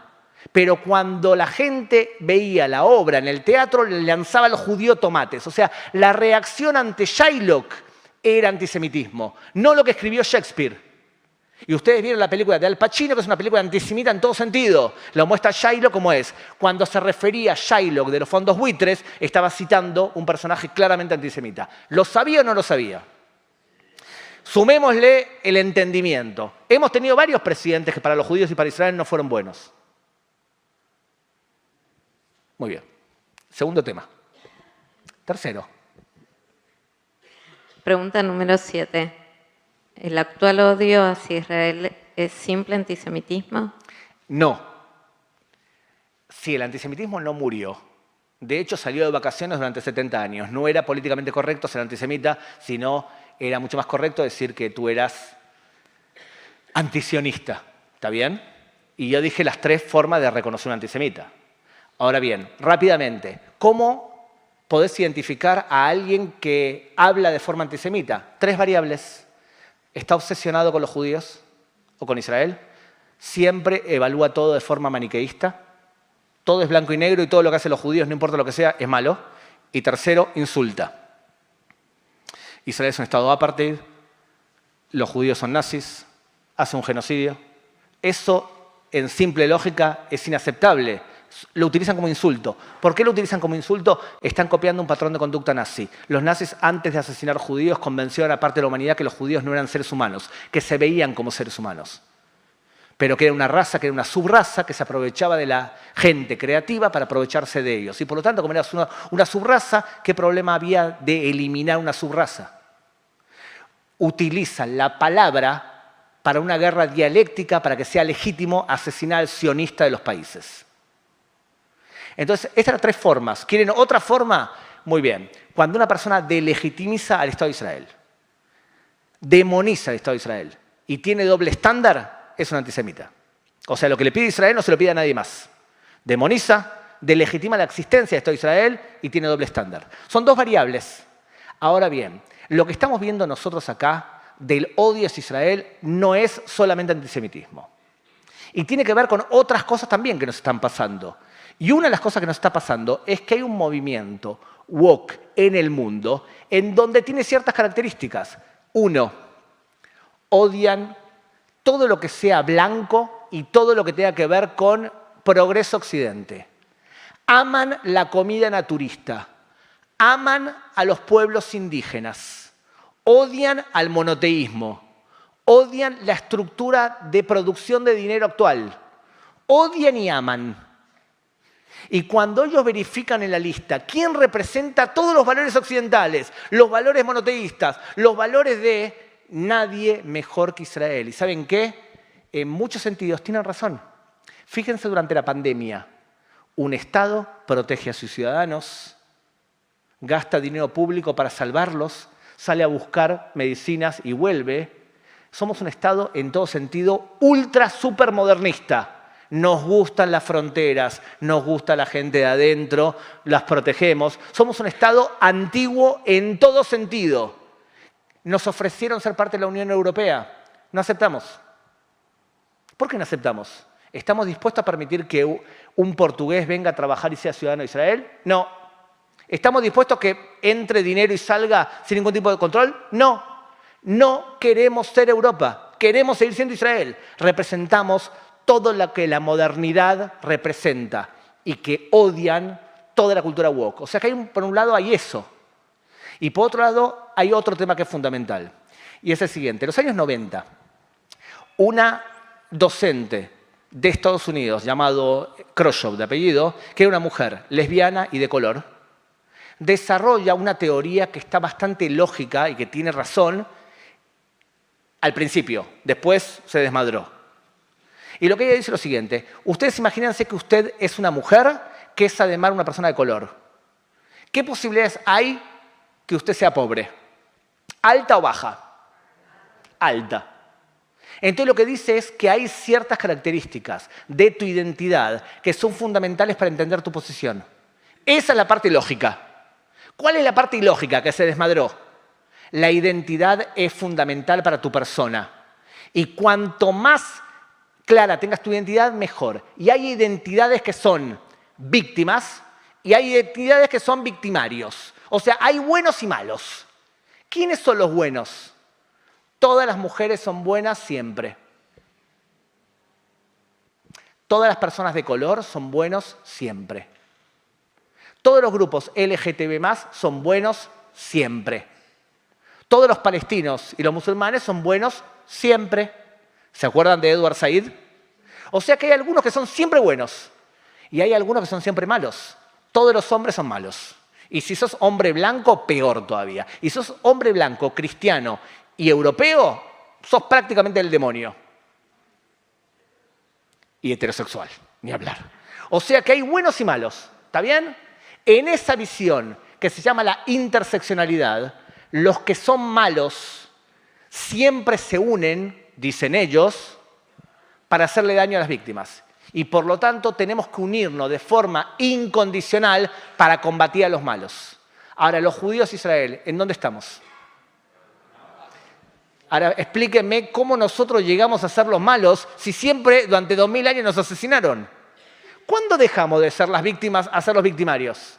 Pero cuando la gente veía la obra en el teatro, le lanzaba al judío tomates. O sea, la reacción ante Shylock era antisemitismo, no lo que escribió Shakespeare. Y ustedes vieron la película de Al Pacino, que es una película antisemita en todo sentido. Lo muestra Shylock como es. Cuando se refería a Shylock de los fondos buitres, estaba citando un personaje claramente antisemita. ¿Lo sabía o no lo sabía? Sumémosle el entendimiento. Hemos tenido varios presidentes que para los judíos y para Israel no fueron buenos. Muy bien. Segundo tema. Tercero. Pregunta número 7. ¿El actual odio hacia Israel es simple antisemitismo? No. Sí, el antisemitismo no murió. De hecho, salió de vacaciones durante 70 años. No era políticamente correcto ser antisemita, sino era mucho más correcto decir que tú eras antisionista. ¿Está bien? Y yo dije las 3 formas de reconocer un antisemita. Ahora bien, rápidamente, ¿cómo podés identificar a alguien que habla de forma antisemita? 3 variables. ¿Está obsesionado con los judíos o con Israel? ¿Siempre evalúa todo de forma maniqueísta? Todo es blanco y negro y todo lo que hacen los judíos, no importa lo que sea, es malo. Y tercero, insulta. Israel es un estado apartheid, los judíos son nazis, hace un genocidio. Eso, en simple lógica, es inaceptable. lo utilizan como insulto. ¿Por qué lo utilizan como insulto? Están copiando un patrón de conducta nazi. Los nazis, antes de asesinar judíos, convencieron a parte de la humanidad que los judíos no eran seres humanos, que se veían como seres humanos. Pero que era una raza, que era una subraza, que se aprovechaba de la gente creativa para aprovecharse de ellos. Y por lo tanto, como era una subraza, ¿qué problema había de eliminar una subraza? Utilizan la palabra para una guerra dialéctica, para que sea legítimo asesinar al sionista de los países. Entonces, estas son las tres formas. ¿Quieren otra forma? Muy bien. Cuando una persona delegitimiza al Estado de Israel, demoniza al Estado de Israel y tiene doble estándar, es un antisemita. O sea, lo que le pide Israel no se lo pide a nadie más. Demoniza, delegitima la existencia del Estado de Israel y tiene doble estándar. Son dos variables. Ahora bien, lo que estamos viendo nosotros acá del odio hacia Israel no es solamente antisemitismo. Y tiene que ver con otras cosas también que nos están pasando. Y una de las cosas que nos está pasando es que hay un movimiento woke en el mundo en donde tiene ciertas características. Uno, odian todo lo que sea blanco y todo lo que tenga que ver con progreso occidente. Aman la comida naturista. Aman a los pueblos indígenas. Odian al monoteísmo, odian la estructura de producción de dinero actual, odian y aman. Y cuando ellos verifican en la lista quién representa todos los valores occidentales, los valores monoteístas, los valores de nadie mejor que Israel. ¿Y saben qué? En muchos sentidos tienen razón. Fíjense durante la pandemia, un Estado protege a sus ciudadanos, gasta dinero público para salvarlos, sale a buscar medicinas y vuelve. Somos un Estado, en todo sentido, ultra super modernista. Nos gustan las fronteras, nos gusta la gente de adentro, las protegemos. Somos un Estado antiguo en todo sentido. Nos ofrecieron ser parte de la Unión Europea. No aceptamos. ¿Por qué no aceptamos? ¿Estamos dispuestos a permitir que un portugués venga a trabajar y sea ciudadano de Israel? No. ¿Estamos dispuestos a que entre dinero y salga sin ningún tipo de control? No. No queremos ser Europa. Queremos seguir siendo Israel. Representamos todo lo que la modernidad representa y que odian toda la cultura woke. O sea que por un lado hay eso. Y por otro lado hay otro tema que es fundamental. Y es el siguiente. En los años 90, una docente de Estados Unidos llamado Khrushchev, de apellido, que era una mujer lesbiana y de color, desarrolla una teoría que está bastante lógica y que tiene razón al principio. Después se desmadró. Y lo que ella dice es lo siguiente. Ustedes imagínense que usted es una mujer que es además una persona de color. ¿Qué posibilidades hay que usted sea pobre? ¿Alta o baja? Alta. Entonces lo que dice es que hay ciertas características de tu identidad que son fundamentales para entender tu posición. Esa es la parte lógica. ¿Cuál es la parte ilógica que se desmadró? La identidad es fundamental para tu persona. Y cuanto más clara tengas tu identidad, mejor. Y hay identidades que son víctimas y hay identidades que son victimarios. O sea, hay buenos y malos. ¿Quiénes son los buenos? Todas las mujeres son buenas siempre. Todas las personas de color son buenos siempre. Todos los grupos LGTB+ son buenos siempre. Todos los palestinos y los musulmanes son buenos siempre. ¿Se acuerdan de Edward Said? O sea que hay algunos que son siempre buenos y hay algunos que son siempre malos. Todos los hombres son malos. Y si sos hombre blanco, peor todavía. Y si sos hombre blanco, cristiano y europeo, sos prácticamente el demonio. Y heterosexual, ni hablar. O sea que hay buenos y malos. ¿Está bien? En esa visión que se llama la interseccionalidad, los que son malos siempre se unen, dicen ellos, para hacerle daño a las víctimas. Y por lo tanto tenemos que unirnos de forma incondicional para combatir a los malos. Ahora, los judíos de Israel, ¿en dónde estamos? Ahora, explíquenme cómo nosotros llegamos a ser los malos si siempre durante 2000 años nos asesinaron. ¿Cuándo dejamos de ser las víctimas a ser los victimarios?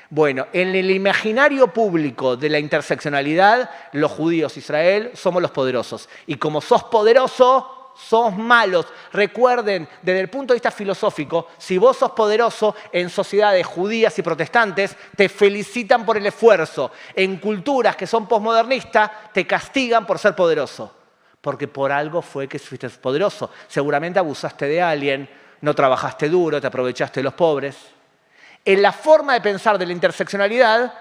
Bueno, en el imaginario público de la interseccionalidad, los judíos de Israel somos los poderosos. Y como sos poderoso, sos malos. Recuerden, desde el punto de vista filosófico, si vos sos poderoso en sociedades judías y protestantes, te felicitan por el esfuerzo. En culturas que son posmodernistas, te castigan por ser poderoso. Porque por algo fue que fuiste poderoso. Seguramente abusaste de alguien, no trabajaste duro, te aprovechaste de los pobres. En la forma de pensar de la interseccionalidad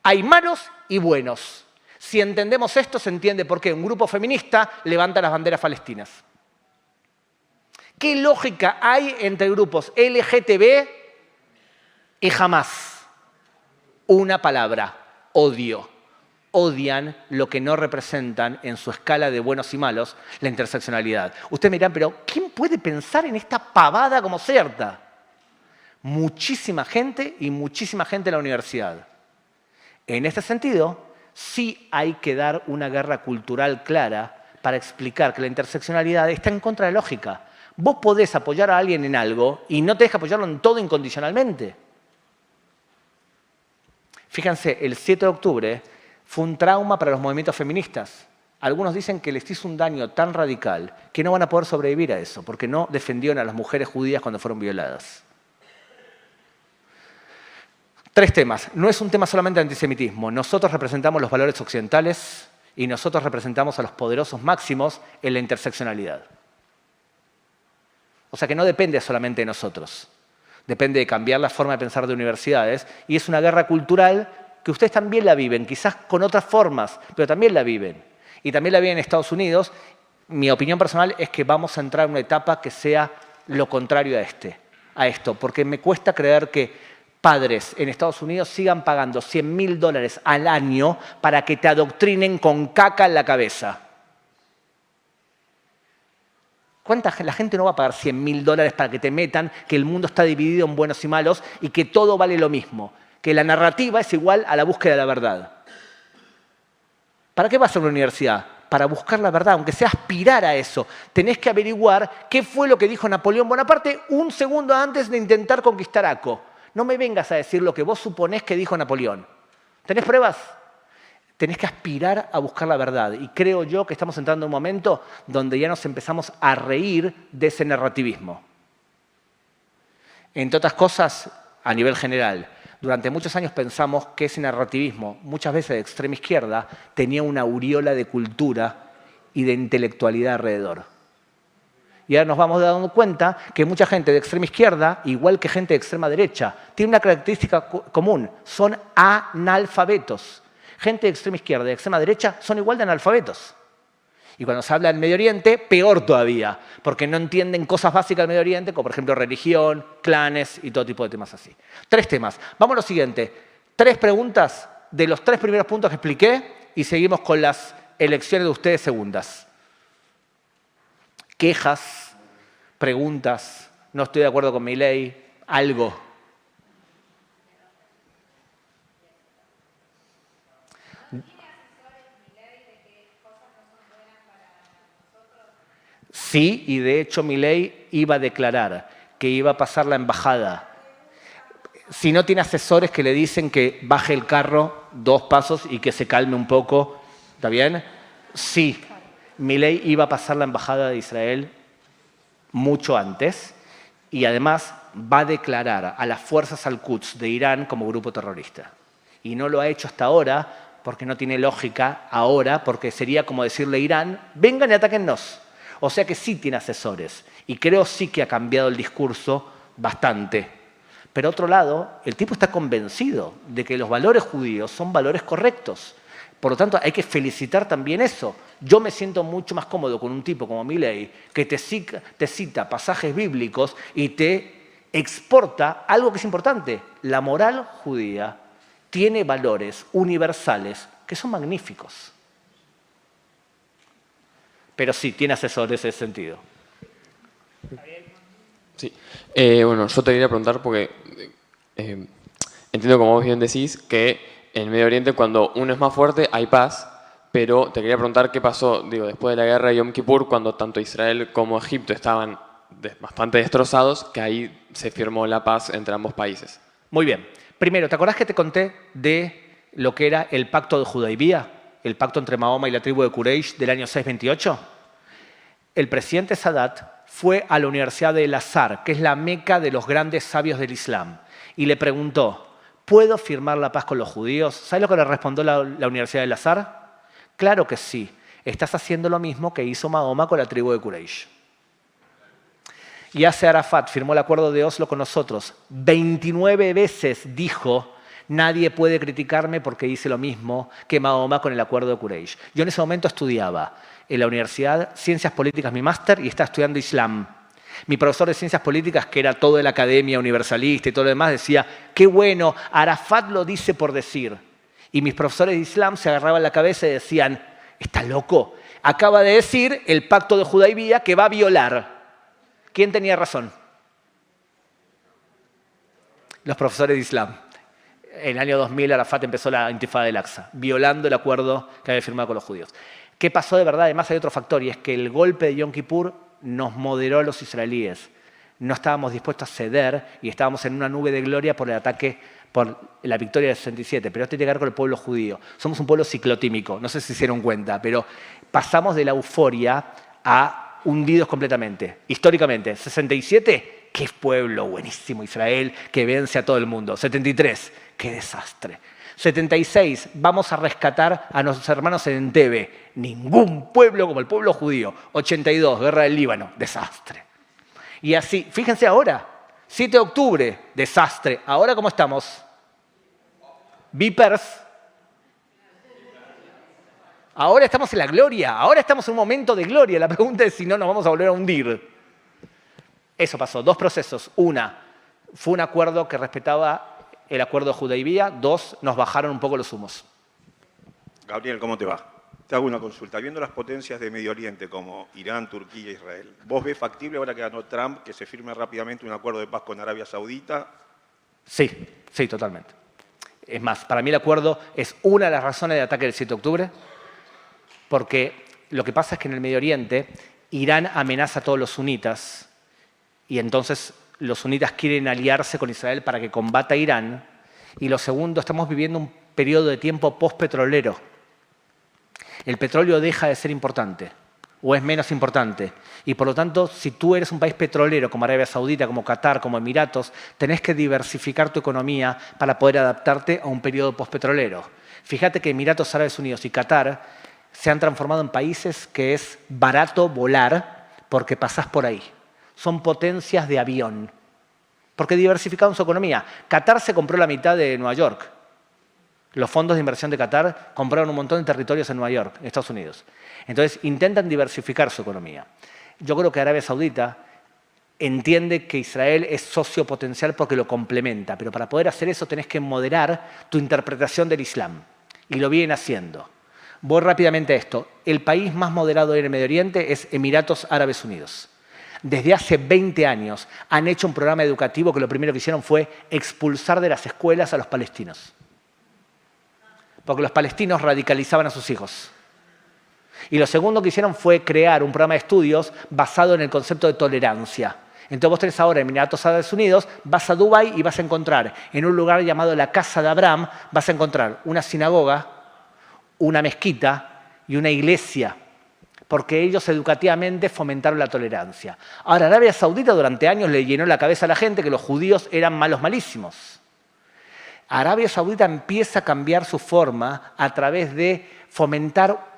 hay malos y buenos. Si entendemos esto, se entiende por qué un grupo feminista levanta las banderas palestinas. ¿Qué lógica hay entre grupos LGTB y Hamás? Una palabra: odio. Odian lo que no representan en su escala de buenos y malos la interseccionalidad. Ustedes me dirán, pero ¿quién puede pensar en esta pavada como cierta? Muchísima gente y muchísima gente en la universidad. En este sentido, sí hay que dar una guerra cultural clara para explicar que la interseccionalidad está en contra de la lógica. Vos podés apoyar a alguien en algo y no tenés que apoyarlo en todo incondicionalmente. Fíjense, el 7 de octubre fue un trauma para los movimientos feministas. Algunos dicen que les hizo un daño tan radical que no van a poder sobrevivir a eso, porque no defendieron a las mujeres judías cuando fueron violadas. 3 temas. No es un tema solamente de antisemitismo. Nosotros representamos los valores occidentales y nosotros representamos a los poderosos máximos en la interseccionalidad. O sea que no depende solamente de nosotros. Depende de cambiar la forma de pensar de universidades y es una guerra cultural que ustedes también la viven, quizás con otras formas, pero también la viven. Y también la viven en Estados Unidos. Mi opinión personal es que vamos a entrar en una etapa que sea lo contrario a esto, porque me cuesta creer que padres en Estados Unidos sigan pagando $100.000 al año para que te adoctrinen con caca en la cabeza. La gente no va a pagar $100.000 para que te metan que el mundo está dividido en buenos y malos y que todo vale lo mismo? Que la narrativa es igual a la búsqueda de la verdad. ¿Para qué vas a una universidad? Para buscar la verdad, aunque sea aspirar a eso. Tenés que averiguar qué fue lo que dijo Napoleón Bonaparte un segundo antes de intentar conquistar Aco. No me vengas a decir lo que vos suponés que dijo Napoleón. ¿Tenés pruebas? Tenés que aspirar a buscar la verdad. Y creo yo que estamos entrando en un momento donde ya nos empezamos a reír de ese narrativismo. Entre otras cosas, a nivel general, durante muchos años pensamos que ese narrativismo, muchas veces de extrema izquierda, tenía una aureola de cultura y de intelectualidad alrededor. Y ahora nos vamos dando cuenta que mucha gente de extrema izquierda, igual que gente de extrema derecha, tiene una característica común: son analfabetos. Gente de extrema izquierda y de extrema derecha son igual de analfabetos. Y cuando se habla del Medio Oriente, peor todavía, porque no entienden cosas básicas del Medio Oriente, como por ejemplo religión, clanes y todo tipo de temas así. 3 temas. Vamos a lo siguiente. 3 preguntas de los 3 primeros puntos que expliqué y seguimos con las elecciones de ustedes segundas. Quejas, preguntas, no estoy de acuerdo con mi ley, algo. Sí, y de hecho Milei iba a declarar que iba a pasar la embajada. Si no tiene asesores que le dicen que baje el carro 2 pasos y que se calme un poco, ¿está bien? Sí, Milei iba a pasar la embajada de Israel mucho antes y además va a declarar a las fuerzas al-Quds de Irán como grupo terrorista. Y no lo ha hecho hasta ahora porque no tiene lógica ahora, porque sería como decirle a Irán, vengan y atáquennos. O sea que sí tiene asesores y creo sí que ha cambiado el discurso bastante. Pero otro lado, el tipo está convencido de que los valores judíos son valores correctos. Por lo tanto, hay que felicitar también eso. Yo me siento mucho más cómodo con un tipo como Milei que te cita pasajes bíblicos y te exporta algo que es importante. La moral judía tiene valores universales que son magníficos. Pero sí, tiene asesores en ese sentido. Sí. Bueno, yo te quería preguntar porque entiendo, como vos bien decís, que en el Medio Oriente cuando uno es más fuerte hay paz, pero te quería preguntar qué pasó después de la guerra de Yom Kippur, cuando tanto Israel como Egipto estaban bastante destrozados, que ahí se firmó la paz entre ambos países. Muy bien. Primero, ¿te acordás que te conté de lo que era el pacto de Hudaybiyah? El pacto entre Mahoma y la tribu de Quraysh del año 628. el presidente Sadat fue a la Universidad de El-Azhar, que es la meca de los grandes sabios del Islam, y le preguntó, ¿puedo firmar la paz con los judíos? ¿Sabes lo que le respondió la Universidad de El-Azhar? Claro que sí. Estás haciendo lo mismo que hizo Mahoma con la tribu de Quraysh. Yasser Arafat firmó el acuerdo de Oslo con nosotros. 29 veces dijo, nadie puede criticarme porque hice lo mismo que Mahoma con el acuerdo de Quraysh. Yo en ese momento estudiaba en la Universidad Ciencias Políticas, mi máster, y estaba estudiando Islam. Mi profesor de Ciencias Políticas, que era todo de la academia universalista y todo lo demás, decía, qué bueno, Arafat lo dice por decir. Y mis profesores de Islam se agarraban la cabeza y decían, ¿está loco? Acaba de decir el pacto de Hudaybiyah que va a violar. ¿Quién tenía razón? Los profesores de Islam. En el año 2000 Arafat empezó la Intifada del Aqsa, violando el acuerdo que había firmado con los judíos. ¿Qué pasó de verdad? Además hay otro factor, y es que el golpe de Yom Kippur nos moderó a los israelíes. No estábamos dispuestos a ceder y estábamos en una nube de gloria por el ataque, por la victoria del 67. Pero esto tiene que ver con el pueblo judío. Somos un pueblo ciclotímico, no sé si se dieron cuenta, pero pasamos de la euforia a hundidos completamente. Históricamente, 67, qué pueblo buenísimo Israel que vence a todo el mundo. 73, qué desastre. 76, vamos a rescatar a nuestros hermanos en Entebbe. Ningún pueblo como el pueblo judío. 82, guerra del Líbano, desastre. Y así, fíjense ahora, 7 de octubre, desastre. Ahora, ¿cómo estamos? Vipers. Ahora estamos en la gloria, ahora estamos en un momento de gloria. La pregunta es si no nos vamos a volver a hundir. Eso pasó, 2 procesos. Una, fue un acuerdo que respetaba el acuerdo de Hudaybiyah. 2, nos bajaron un poco los humos. Gabriel, ¿cómo te va? Te hago una consulta. Viendo las potencias de Medio Oriente como Irán, Turquía e Israel, ¿vos ves factible ahora que ganó Trump que se firme rápidamente un acuerdo de paz con Arabia Saudita? Sí, totalmente. Es más, para mí el acuerdo es una de las razones del ataque del 7 de octubre, porque lo que pasa es que en el Medio Oriente Irán amenaza a todos los sunitas y entonces los sunitas quieren aliarse con Israel para que combata a Irán. Y lo segundo, estamos viviendo un periodo de tiempo postpetrolero. El petróleo deja de ser importante o es menos importante. Y por lo tanto, si tú eres un país petrolero como Arabia Saudita, como Qatar, como Emiratos, tenés que diversificar tu economía para poder adaptarte a un periodo postpetrolero. Fíjate que Emiratos Árabes Unidos y Qatar se han transformado en países que es barato volar porque pasás por ahí. Son potencias de avión, porque diversificaron su economía. Qatar se compró la mitad de Nueva York. Los fondos de inversión de Qatar compraron un montón de territorios en Nueva York, en Estados Unidos. Entonces, intentan diversificar su economía. Yo creo que Arabia Saudita entiende que Israel es socio potencial porque lo complementa, pero para poder hacer eso tenés que moderar tu interpretación del Islam. Y lo vienen haciendo. Voy rápidamente a esto. El país más moderado en el Medio Oriente es Emiratos Árabes Unidos. Desde hace 20 años han hecho un programa educativo que lo primero que hicieron fue expulsar de las escuelas a los palestinos. Porque los palestinos radicalizaban a sus hijos. Y lo segundo que hicieron fue crear un programa de estudios basado en el concepto de tolerancia. Entonces vos tenés ahora en Emiratos Árabes Unidos, vas a Dubái y vas a encontrar en un lugar llamado la Casa de Abraham, vas a encontrar una sinagoga, una mezquita y una iglesia, porque ellos educativamente fomentaron la tolerancia. Ahora, Arabia Saudita durante años le llenó la cabeza a la gente que los judíos eran malos malísimos. Arabia Saudita empieza a cambiar su forma a través de fomentar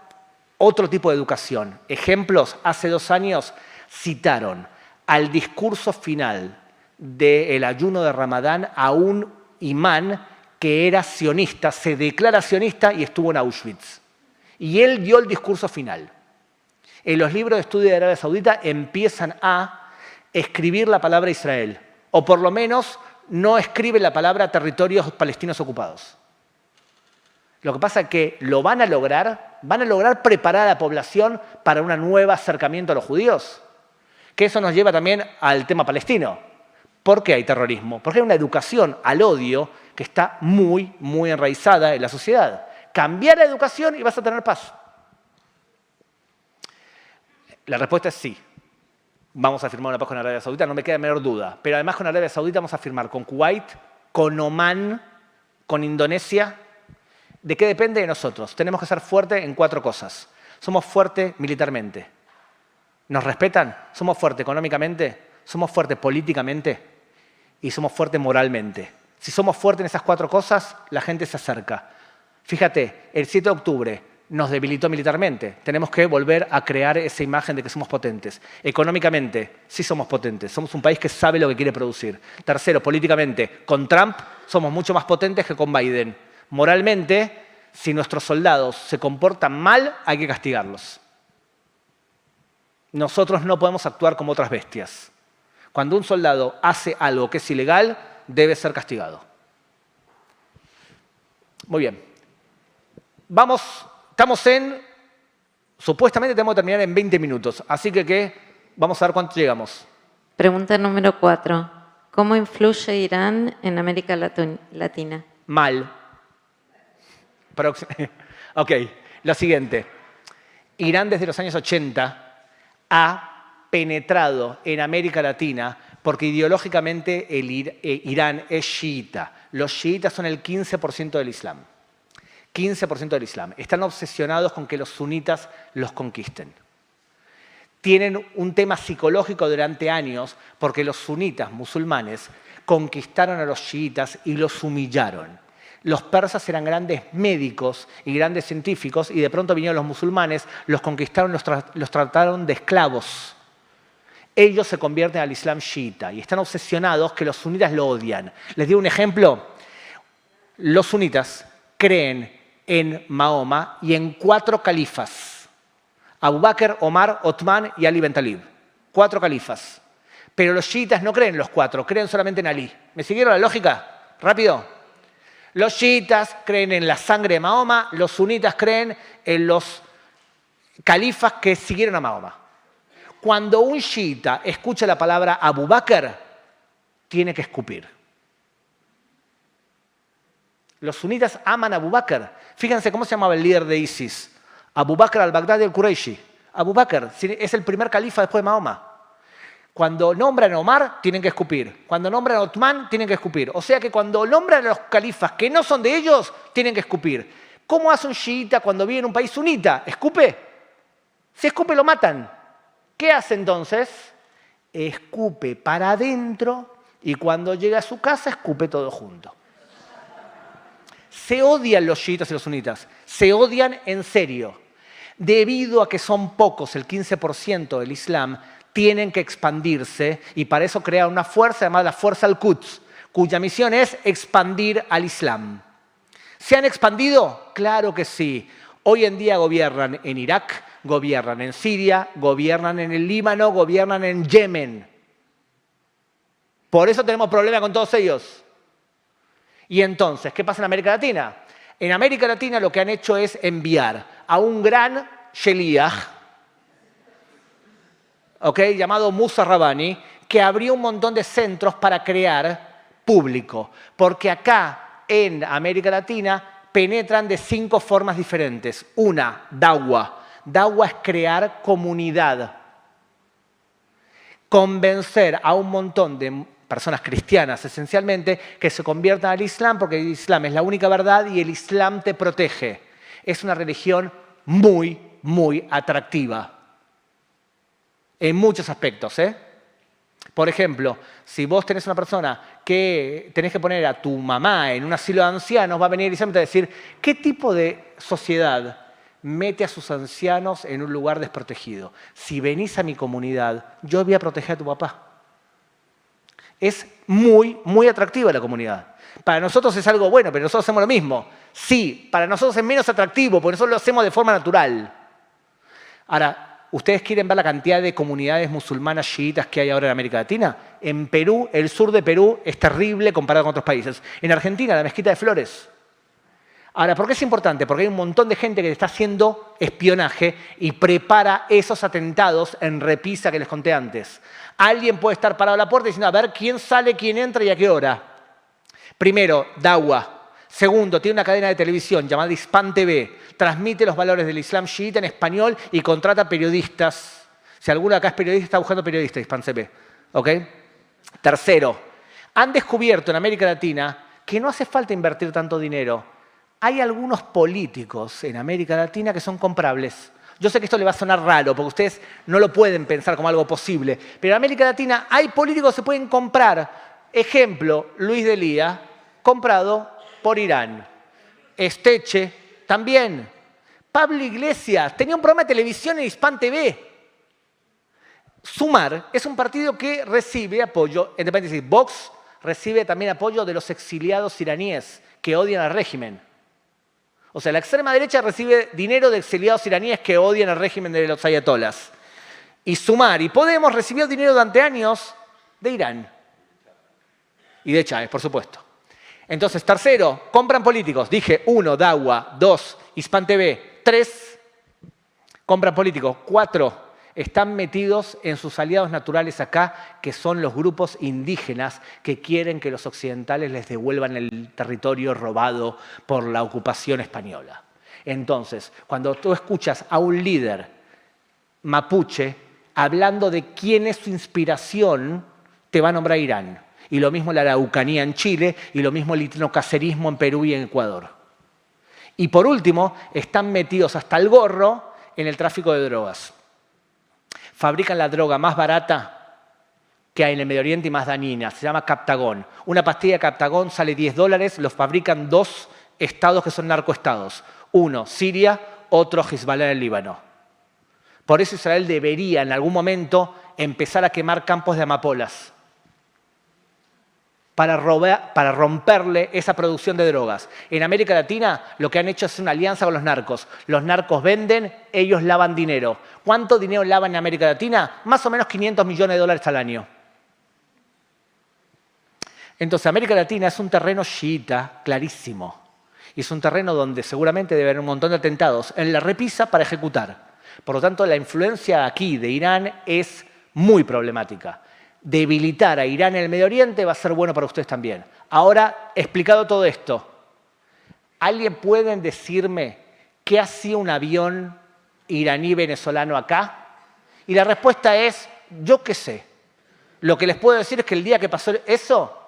otro tipo de educación. Ejemplos, hace 2 años citaron al discurso final del ayuno de Ramadán a un imán que era sionista, se declara sionista y estuvo en Auschwitz. Y él dio el discurso final. En los libros de estudio de Arabia Saudita empiezan a escribir la palabra Israel, o por lo menos no escriben la palabra territorios palestinos ocupados. Lo que pasa es que lo van a lograr preparar a la población para un nuevo acercamiento a los judíos. Que eso nos lleva también al tema palestino. ¿Por qué hay terrorismo? Porque hay una educación al odio que está muy, muy enraizada en la sociedad. Cambia la educación y vas a tener paz. La respuesta es sí. Vamos a firmar una paz con Arabia Saudita, no me queda la menor duda. Pero además con Arabia Saudita vamos a firmar con Kuwait, con Omán, con Indonesia. ¿De qué depende de nosotros? Tenemos que ser fuertes en 4 cosas. Somos fuertes militarmente. ¿Nos respetan? ¿Somos fuertes económicamente? ¿Somos fuertes políticamente? Y somos fuertes moralmente. Si somos fuertes en esas 4 cosas, la gente se acerca. Fíjate, el 7 de octubre nos debilitó militarmente. Tenemos que volver a crear esa imagen de que somos potentes. Económicamente, sí somos potentes. Somos un país que sabe lo que quiere producir. Tercero, políticamente, con Trump somos mucho más potentes que con Biden. Moralmente, si nuestros soldados se comportan mal, hay que castigarlos. Nosotros no podemos actuar como otras bestias. Cuando un soldado hace algo que es ilegal, debe ser castigado. Muy bien. Supuestamente tenemos que terminar en 20 minutos, así que vamos a ver cuánto llegamos. Pregunta número 4. ¿Cómo influye Irán en América Latina? Mal. Ok, lo siguiente. Irán desde los años 80 ha penetrado en América Latina porque ideológicamente Irán es chiita. Los chiitas son el 15% del Islam. 15% del Islam. Están obsesionados con que los sunitas los conquisten. Tienen un tema psicológico durante años porque los sunitas musulmanes conquistaron a los chiitas y los humillaron. Los persas eran grandes médicos y grandes científicos y de pronto vinieron los musulmanes, los conquistaron, los trataron de esclavos. Ellos se convierten al Islam chiita y están obsesionados que los sunitas lo odian. Les digo un ejemplo. Los sunitas creen en Mahoma y en 4 califas. Abu Bakr, Omar, Othman y Ali Ben Talib. 4 califas. Pero los chiitas no creen en los 4, creen solamente en Ali. ¿Me siguieron la lógica? Rápido. Los chiitas creen en la sangre de Mahoma, los sunitas creen en los califas que siguieron a Mahoma. Cuando un chiita escucha la palabra Abu Bakr, tiene que escupir. Los sunitas aman a Abu Bakr. Fíjense cómo se llamaba el líder de ISIS. Abu Bakr al-Baghdadi al-Qurayshi. Abu Bakr es el primer califa después de Mahoma. Cuando nombran a Omar, tienen que escupir. Cuando nombran a Othman, tienen que escupir. O sea que cuando nombran a los califas que no son de ellos, tienen que escupir. ¿Cómo hace un chiita cuando vive en un país sunita? ¿Escupe? Si escupe, lo matan. ¿Qué hace entonces? Escupe para adentro y cuando llega a su casa, escupe todo junto. Se odian los chiitas y los sunitas. Se odian en serio. Debido a que son pocos, el 15% del Islam, tienen que expandirse y para eso crean una fuerza llamada la Fuerza Al-Quds, cuya misión es expandir al Islam. ¿Se han expandido? Claro que sí. Hoy en día gobiernan en Irak, gobiernan en Siria, gobiernan en el Líbano, gobiernan en Yemen. Por eso tenemos problemas con todos ellos. Y entonces, ¿qué pasa en América Latina? En América Latina lo que han hecho es enviar a un gran sheliach, llamado Musa Rabbani, que abrió un montón de centros para crear público. Porque acá, en América Latina, penetran de 5 formas diferentes. Una, da'wa. Da'wa es crear comunidad. Convencer a un montón de personas cristianas, esencialmente, que se conviertan al Islam, porque el Islam es la única verdad y el Islam te protege. Es una religión muy, muy atractiva. En muchos aspectos, Por ejemplo, si vos tenés una persona que tenés que poner a tu mamá en un asilo de ancianos, va a venir y te va a decir, ¿qué tipo de sociedad mete a sus ancianos en un lugar desprotegido? Si venís a mi comunidad, yo voy a proteger a tu papá. Es muy, muy atractiva la comunidad. Para nosotros es algo bueno, pero nosotros hacemos lo mismo. Sí, para nosotros es menos atractivo, porque nosotros lo hacemos de forma natural. Ahora, ¿ustedes quieren ver la cantidad de comunidades musulmanas chiitas que hay ahora en América Latina? En Perú, el sur de Perú es terrible comparado con otros países. En Argentina, la Mezquita de Flores. Ahora, ¿por qué es importante? Porque hay un montón de gente que está haciendo espionaje y prepara esos atentados en repisa que les conté antes. Alguien puede estar parado a la puerta diciendo, a ver, ¿quién sale, quién entra y a qué hora? Primero, da'wa. Segundo, tiene una cadena de televisión llamada Hispan TV. Transmite los valores del Islam chiita en español y contrata periodistas. Si alguno acá es periodista, está buscando periodistas, Hispan TV. ¿Ok? Tercero, han descubierto en América Latina que no hace falta invertir tanto dinero. Hay algunos políticos en América Latina que son comprables. Yo sé que esto le va a sonar raro, porque ustedes no lo pueden pensar como algo posible, pero en América Latina hay políticos que se pueden comprar. Ejemplo, Luis de Lía, comprado por Irán. Esteche, también. Pablo Iglesias, tenía un programa de televisión en Hispan TV. Sumar es un partido que recibe apoyo, entre paréntesis, Vox recibe también apoyo de los exiliados iraníes que odian al régimen. O sea, la extrema derecha recibe dinero de exiliados iraníes que odian al régimen de los ayatolás. Y Sumar y Podemos recibió dinero durante años de Irán. Y de Chávez, por supuesto. Entonces, tercero, compran políticos. Dije, 1, Dawa, 2, Hispan TV, 3, compran políticos. 4, están metidos en sus aliados naturales acá, que son los grupos indígenas que quieren que los occidentales les devuelvan el territorio robado por la ocupación española. Entonces, cuando tú escuchas a un líder mapuche hablando de quién es su inspiración, te va a nombrar Irán. Y lo mismo la araucanía en Chile, y lo mismo el etnocacerismo en Perú y en Ecuador. Y por último, están metidos hasta el gorro en el tráfico de drogas. Fabrican la droga más barata que hay en el Medio Oriente y más dañina. Se llama Captagón. Una pastilla de Captagón sale $10, los fabrican 2 estados que son narcoestados. Uno, Siria, otro, Hezbollah en el Líbano. Por eso Israel debería en algún momento empezar a quemar campos de amapolas para romperle esa producción de drogas. En América Latina lo que han hecho es una alianza con los narcos. Los narcos venden, ellos lavan dinero. ¿Cuánto dinero lavan en América Latina? Más o menos $500 millones al año. Entonces, América Latina es un terreno chiita clarísimo. Y es un terreno donde seguramente debe haber un montón de atentados en la repisa para ejecutar. Por lo tanto, la influencia aquí de Irán es muy problemática. Debilitar a Irán en el Medio Oriente va a ser bueno para ustedes también. Ahora, explicado todo esto, ¿alguien puede decirme qué hacía un avión iraní-venezolano acá? Y la respuesta es, yo qué sé. Lo que les puedo decir es que el día que pasó eso,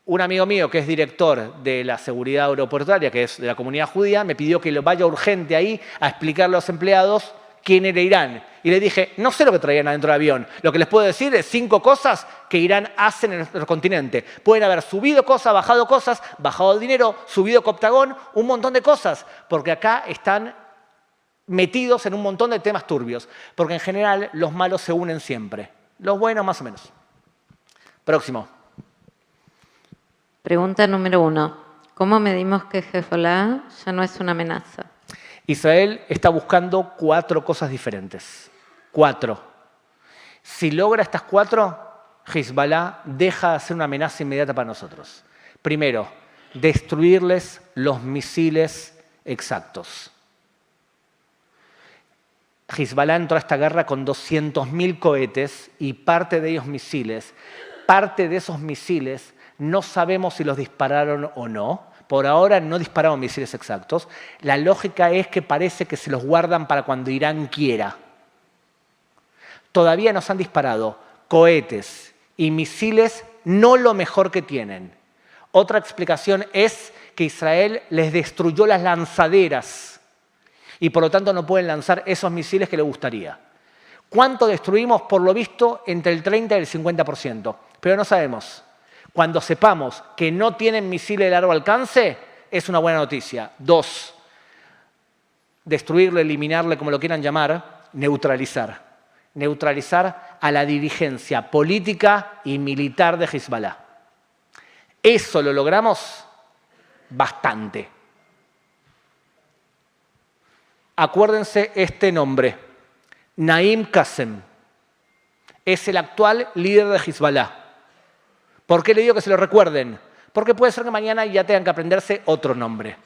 un amigo mío que es director de la seguridad aeroportuaria, que es de la comunidad judía, me pidió que lo vaya urgente ahí a explicarle a los empleados quién era Irán. Y le dije, no sé lo que traían adentro del avión. Lo que les puedo decir es 5 cosas que Irán hace en nuestro continente. Pueden haber subido cosas, bajado dinero, subido Captagón, un montón de cosas. Porque acá están metidos en un montón de temas turbios. Porque en general los malos se unen siempre. Los buenos más o menos. Próximo. Pregunta número 1. ¿Cómo medimos que Hezbollah ya no es una amenaza? Israel está buscando 4 cosas diferentes. 4. Si logra estas 4, Hezbollah deja de ser una amenaza inmediata para nosotros. Primero, destruirles los misiles exactos. Hezbollah entró a esta guerra con 200.000 cohetes y parte de ellos misiles. Parte de esos misiles no sabemos si los dispararon o no. Por ahora no dispararon misiles exactos. La lógica es que parece que se los guardan para cuando Irán quiera. Todavía nos han disparado cohetes y misiles no lo mejor que tienen. Otra explicación es que Israel les destruyó las lanzaderas y por lo tanto no pueden lanzar esos misiles que les gustaría. ¿Cuánto destruimos? Por lo visto, entre el 30 y el 50%. Pero no sabemos. Cuando sepamos que no tienen misiles de largo alcance, es una buena noticia. 2, destruirle, eliminarle, como lo quieran llamar, neutralizar. Neutralizar a la dirigencia política y militar de Hezbollah. Eso lo logramos bastante. Acuérdense este nombre, Naim Qassem. Es el actual líder de Hezbollah. ¿Por qué le digo que se lo recuerden? Porque puede ser que mañana ya tengan que aprenderse otro nombre.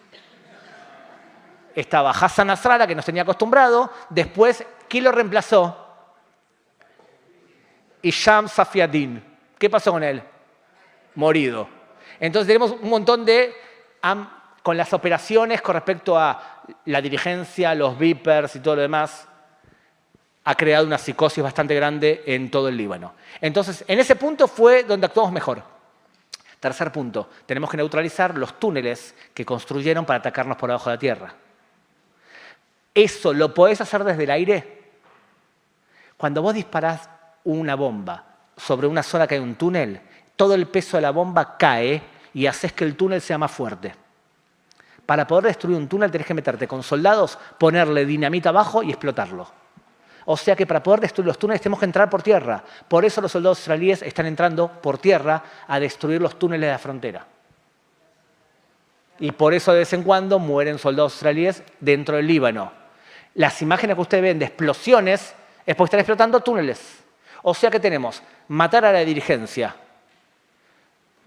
Estaba Hassan Nasrallah, que nos tenía acostumbrado. Después, ¿quién lo reemplazó? Hisham Safiaddin. ¿Qué pasó con él? Morido. Entonces tenemos un montón de... con las operaciones con respecto a la dirigencia, los vipers y todo lo demás, ha creado una psicosis bastante grande en todo el Líbano. Entonces, en ese punto fue donde actuamos mejor. Tercer punto, tenemos que neutralizar los túneles que construyeron para atacarnos por abajo de la tierra. ¿Eso lo podés hacer desde el aire? Cuando vos disparás una bomba sobre una zona que hay un túnel, todo el peso de la bomba cae y haces que el túnel sea más fuerte. Para poder destruir un túnel tenés que meterte con soldados, ponerle dinamita abajo y explotarlo. O sea que para poder destruir los túneles tenemos que entrar por tierra. Por eso los soldados israelíes están entrando por tierra a destruir los túneles de la frontera. Y por eso de vez en cuando mueren soldados israelíes dentro del Líbano. Las imágenes que ustedes ven de explosiones es porque están explotando túneles. O sea que tenemos matar a la dirigencia,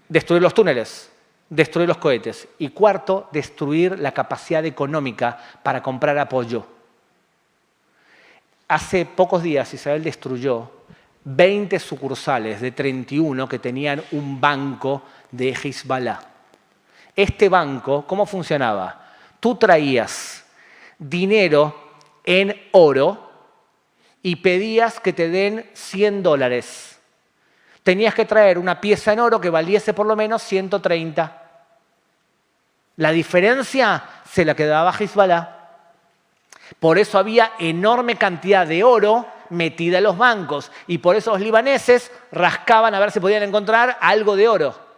destruir los túneles, destruir los cohetes. Y cuarto, destruir la capacidad económica para comprar apoyo. Hace pocos días Israel destruyó 20 sucursales de 31 que tenían un banco de Hezbollah. Este banco, ¿cómo funcionaba? Tú traías dinero en oro y pedías que te den $100. Tenías que traer una pieza en oro que valiese por lo menos 130. La diferencia se la quedaba Hezbollah. Por eso había enorme cantidad de oro metida en los bancos y por eso los libaneses rascaban a ver si podían encontrar algo de oro.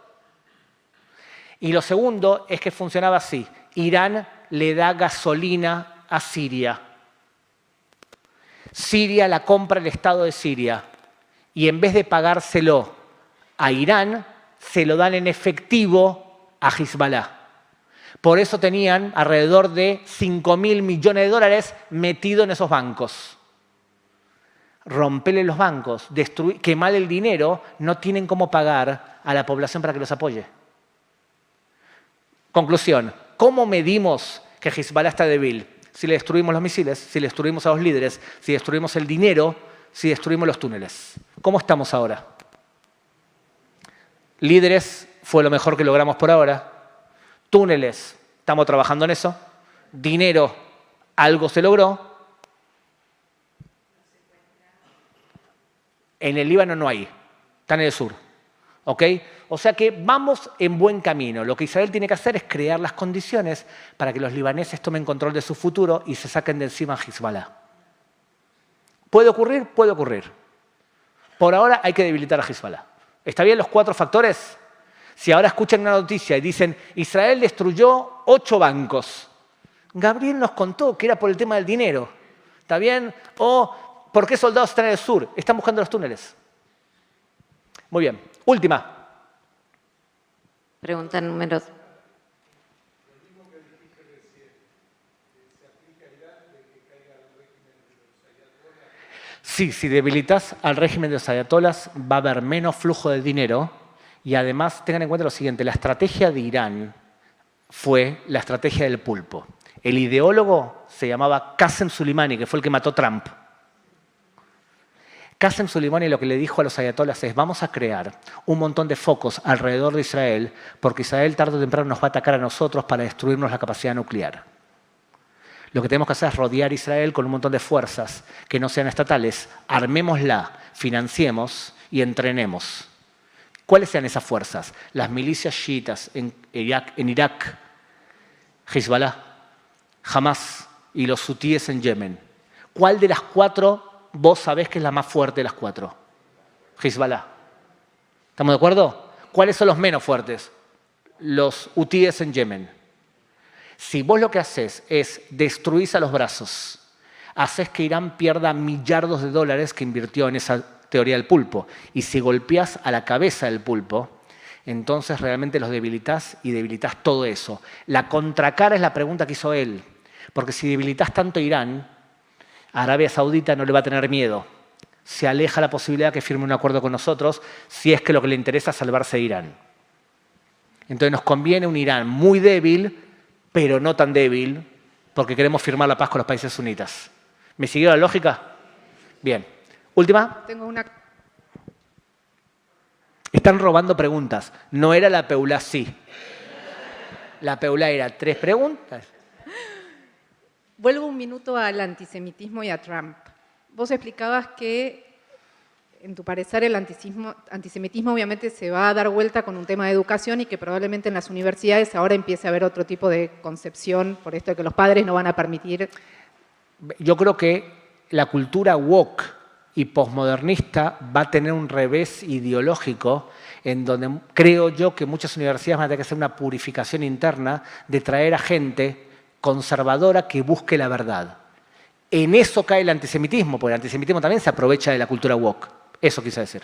Y lo segundo es que funcionaba así. Irán le da gasolina a Siria. Siria la compra el Estado de Siria y en vez de pagárselo a Irán, se lo dan en efectivo a Hezbollah. Por eso tenían alrededor de $5.000 millones metidos en esos bancos. Romperle los bancos, quemar el dinero, no tienen cómo pagar a la población para que los apoye. Conclusión, ¿cómo medimos que Hezbollah está débil? Si le destruimos los misiles, si le destruimos a los líderes, si destruimos el dinero, si destruimos los túneles. ¿Cómo estamos ahora? Líderes fue lo mejor que logramos por ahora. Túneles, estamos trabajando en eso. Dinero, algo se logró. En el Líbano no hay, está en el sur. ¿Ok? O sea que vamos en buen camino. Lo que Israel tiene que hacer es crear las condiciones para que los libaneses tomen control de su futuro y se saquen de encima a Hezbollah. ¿Puede ocurrir? Puede ocurrir. Por ahora hay que debilitar a Hezbollah. ¿Está bien los 4 factores? Si ahora escuchan una noticia y dicen Israel destruyó 8 bancos. Gabriel nos contó que era por el tema del dinero. ¿Está bien? O ¿por qué soldados están en el sur? Están buscando los túneles. Muy bien. Última. Pregunta número. Sí, si debilitas al régimen de los ayatolás va a haber menos flujo de dinero y además tengan en cuenta lo siguiente, la estrategia de Irán fue la estrategia del pulpo. El ideólogo se llamaba Qasem Soleimani, que fue el que mató a Trump. Qasem Soleimani lo que le dijo a los ayatolás es vamos a crear un montón de focos alrededor de Israel porque Israel tarde o temprano nos va a atacar a nosotros para destruirnos la capacidad nuclear. Lo que tenemos que hacer es rodear a Israel con un montón de fuerzas que no sean estatales, armémosla, financiemos y entrenemos. ¿Cuáles sean esas fuerzas? Las milicias chiitas en Irak, Hezbollah, Hamas y los hutíes en Yemen. ¿Cuál de las 4 vos sabés que es la más fuerte de las 4? Hezbollah. ¿Estamos de acuerdo? ¿Cuáles son los menos fuertes? Los hutíes en Yemen. Si vos lo que haces es destruís a los brazos, haces que Irán pierda millardos de dólares que invirtió en esa teoría del pulpo, y si golpeás a la cabeza del pulpo, entonces realmente los debilitas y debilitas todo eso. La contracara es la pregunta que hizo él, porque si debilitas tanto a Irán, Arabia Saudita no le va a tener miedo. Se aleja la posibilidad que firme un acuerdo con nosotros si es que lo que le interesa es salvarse de Irán. Entonces nos conviene un Irán muy débil, pero no tan débil, porque queremos firmar la paz con los países sunitas. ¿Me siguió la lógica? Bien. Última. Tengo una. Están robando preguntas. No era la Peulá sí. La Peulá era 3 preguntas. Vuelvo un minuto al antisemitismo y a Trump. Vos explicabas que, en tu parecer, el antisemitismo obviamente se va a dar vuelta con un tema de educación y que probablemente en las universidades ahora empiece a haber otro tipo de concepción por esto de que los padres no van a permitir. yo creo que la cultura woke y posmodernista va a tener un revés ideológico en donde creo yo que muchas universidades van a tener que hacer una purificación interna de traer a gente conservadora que busque la verdad. En eso cae el antisemitismo, porque el antisemitismo también se aprovecha de la cultura woke. Eso quise decir.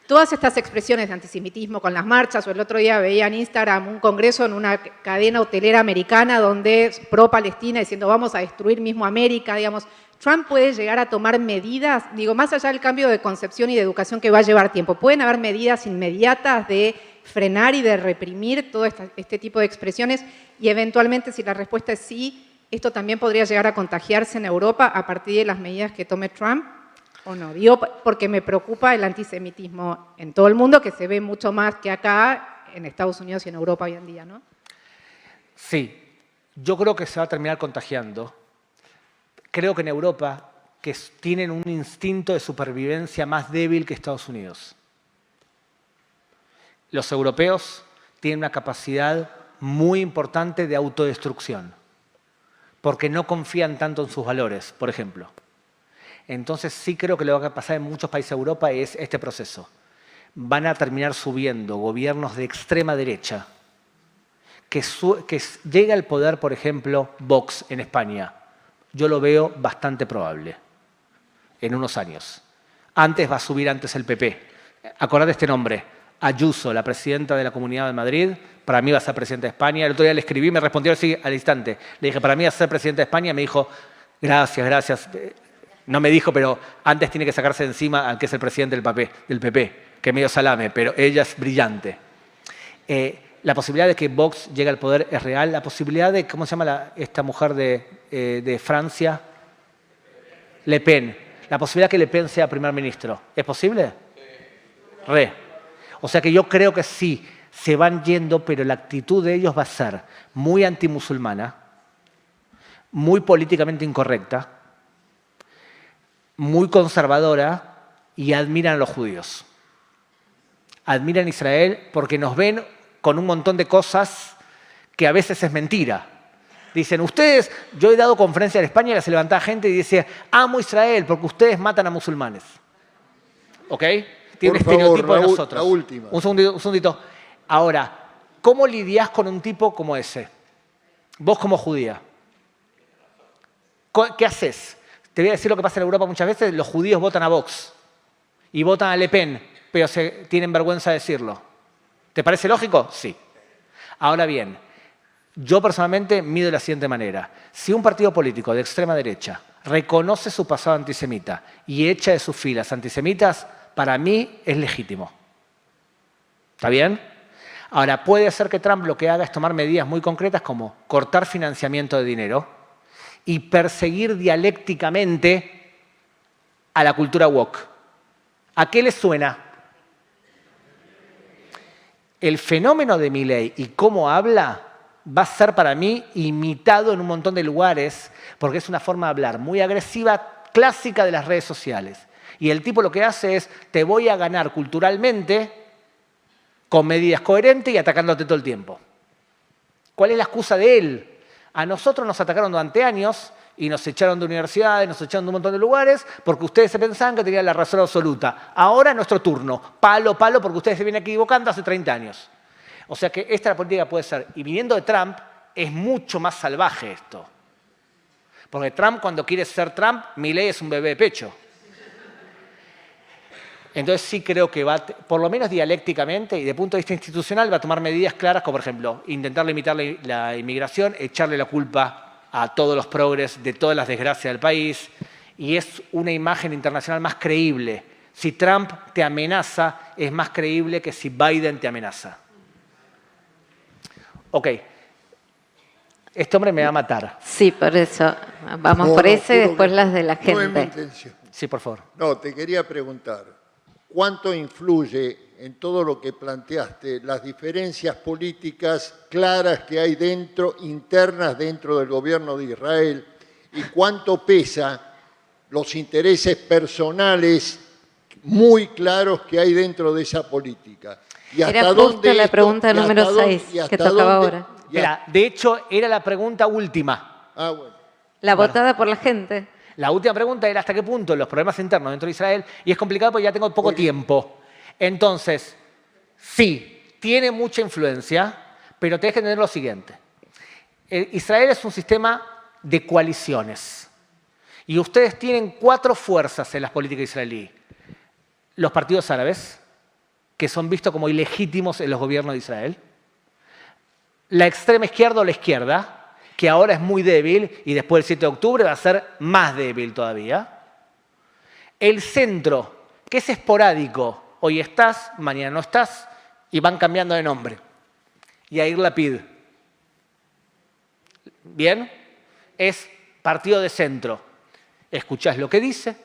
Todas estas expresiones de antisemitismo con las marchas, o el otro día veía en Instagram un congreso en una cadena hotelera americana donde es pro-Palestina diciendo vamos a destruir mismo América, digamos, Trump puede llegar a tomar medidas, digo, más allá del cambio de concepción y de educación que va a llevar tiempo, ¿pueden haber medidas inmediatas de frenar y de reprimir todo este tipo de expresiones? Y eventualmente, si la respuesta es sí, ¿esto también podría llegar a contagiarse en Europa a partir de las medidas que tome Trump? ¿O no? Digo, porque me preocupa el antisemitismo en todo el mundo, que se ve mucho más que acá, en Estados Unidos y en Europa hoy en día, ¿no? Sí, yo creo que se va a terminar contagiando. Creo que en Europa, que tienen un instinto de supervivencia más débil que Estados Unidos. Los europeos tienen una capacidad muy importante de autodestrucción, porque no confían tanto en sus valores, por ejemplo. Entonces sí creo que lo que va a pasar en muchos países de Europa es este proceso. Van a terminar subiendo gobiernos de extrema derecha que llegue al poder, por ejemplo, Vox en España. Yo lo veo bastante probable en unos años. Antes va a subir antes el PP. Acordate este nombre. Ayuso, la presidenta de la Comunidad de Madrid, para mí va a ser presidenta de España. El otro día le escribí, me respondió así al instante. Le dije, para mí va a ser presidenta de España. Me dijo, gracias, gracias. No me dijo, pero antes tiene que sacarse de encima al que es el presidente del PP, que es medio salame, pero ella es brillante. La posibilidad de que Vox llegue al poder es real. La posibilidad de, ¿cómo se llama esta mujer de Francia? Le Pen. La posibilidad que Le Pen sea primer ministro. ¿Es posible? O sea que yo creo que sí, se van yendo, pero la actitud de ellos va a ser muy antimusulmana, muy políticamente incorrecta, muy conservadora y admiran a los judíos. Admiran a Israel porque nos ven con un montón de cosas que a veces es mentira. Dicen, ustedes, yo he dado conferencias en España y se levantaba gente y dice, amo Israel porque ustedes matan a musulmanes. ¿Ok? Tiene un estereotipo de nosotros. La última. Un segundito. Ahora, ¿cómo lidiás con un tipo como ese? Vos como judía. ¿Qué haces? Te voy a decir lo que pasa en Europa muchas veces. Los judíos votan a Vox y votan a Le Pen, pero tienen vergüenza de decirlo. ¿Te parece lógico? Sí. Ahora bien, yo personalmente mido de la siguiente manera. Si un partido político de extrema derecha reconoce su pasado antisemita y echa de sus filas antisemitas, para mí es legítimo. ¿Está bien? Ahora, puede ser que Trump lo que haga es tomar medidas muy concretas como cortar financiamiento de dinero y perseguir dialécticamente a la cultura woke. ¿A qué les suena? El fenómeno de Milei y cómo habla va a ser para mí imitado en un montón de lugares porque es una forma de hablar muy agresiva, clásica de las redes sociales. Y el tipo lo que hace es, te voy a ganar culturalmente con medidas coherentes y atacándote todo el tiempo. ¿Cuál es la excusa de él? A nosotros nos atacaron durante años y nos echaron de universidades, nos echaron de un montón de lugares porque ustedes se pensaban que tenían la razón absoluta. Ahora es nuestro turno. Palo, palo, porque ustedes se vienen equivocando hace 30 años. O sea que esta es la política que puede ser. Y viniendo de Trump, es mucho más salvaje esto. Porque Trump, cuando quiere ser Trump, Milei es un bebé de pecho. Entonces sí creo que va, por lo menos dialécticamente y de punto de vista institucional, va a tomar medidas claras como, por ejemplo, intentar limitar la inmigración, echarle la culpa a todos los progres de todas las desgracias del país, y es una imagen internacional más creíble. Si Trump te amenaza, es más creíble que si Biden te amenaza. Ok. Este hombre me va a matar. Sí, por eso. Vamos por ese y después las de la No es mi gente. intención. Sí, por favor. No, te quería preguntar, ¿cuánto influye en todo lo que planteaste las diferencias políticas claras que hay internas dentro del gobierno de Israel? ¿Y cuánto pesa los intereses personales muy claros que hay dentro de esa política. ¿Y hasta Era justo dónde la esto- pregunta y hasta número dónde- 6 y hasta que tocaba dónde- ahora. y Espera, de hecho, era la pregunta última. Ah, bueno. La Bueno. votada por la gente. La última pregunta era hasta qué punto los problemas internos dentro de Israel, y es complicado porque ya tengo poco tiempo. Entonces, sí, tiene mucha influencia, pero tenés que entender lo siguiente. Israel es un sistema de coaliciones. Y ustedes tienen 4 fuerzas en las políticas israelíes. Los partidos árabes, que son vistos como ilegítimos en los gobiernos de Israel. La extrema izquierda o la izquierda, que ahora es muy débil y después del 7 de octubre va a ser más débil todavía. El centro, que es esporádico. Hoy estás, mañana no estás, y van cambiando de nombre. Yair Lapid. ¿Bien? Es partido de centro. Escuchás lo que dice,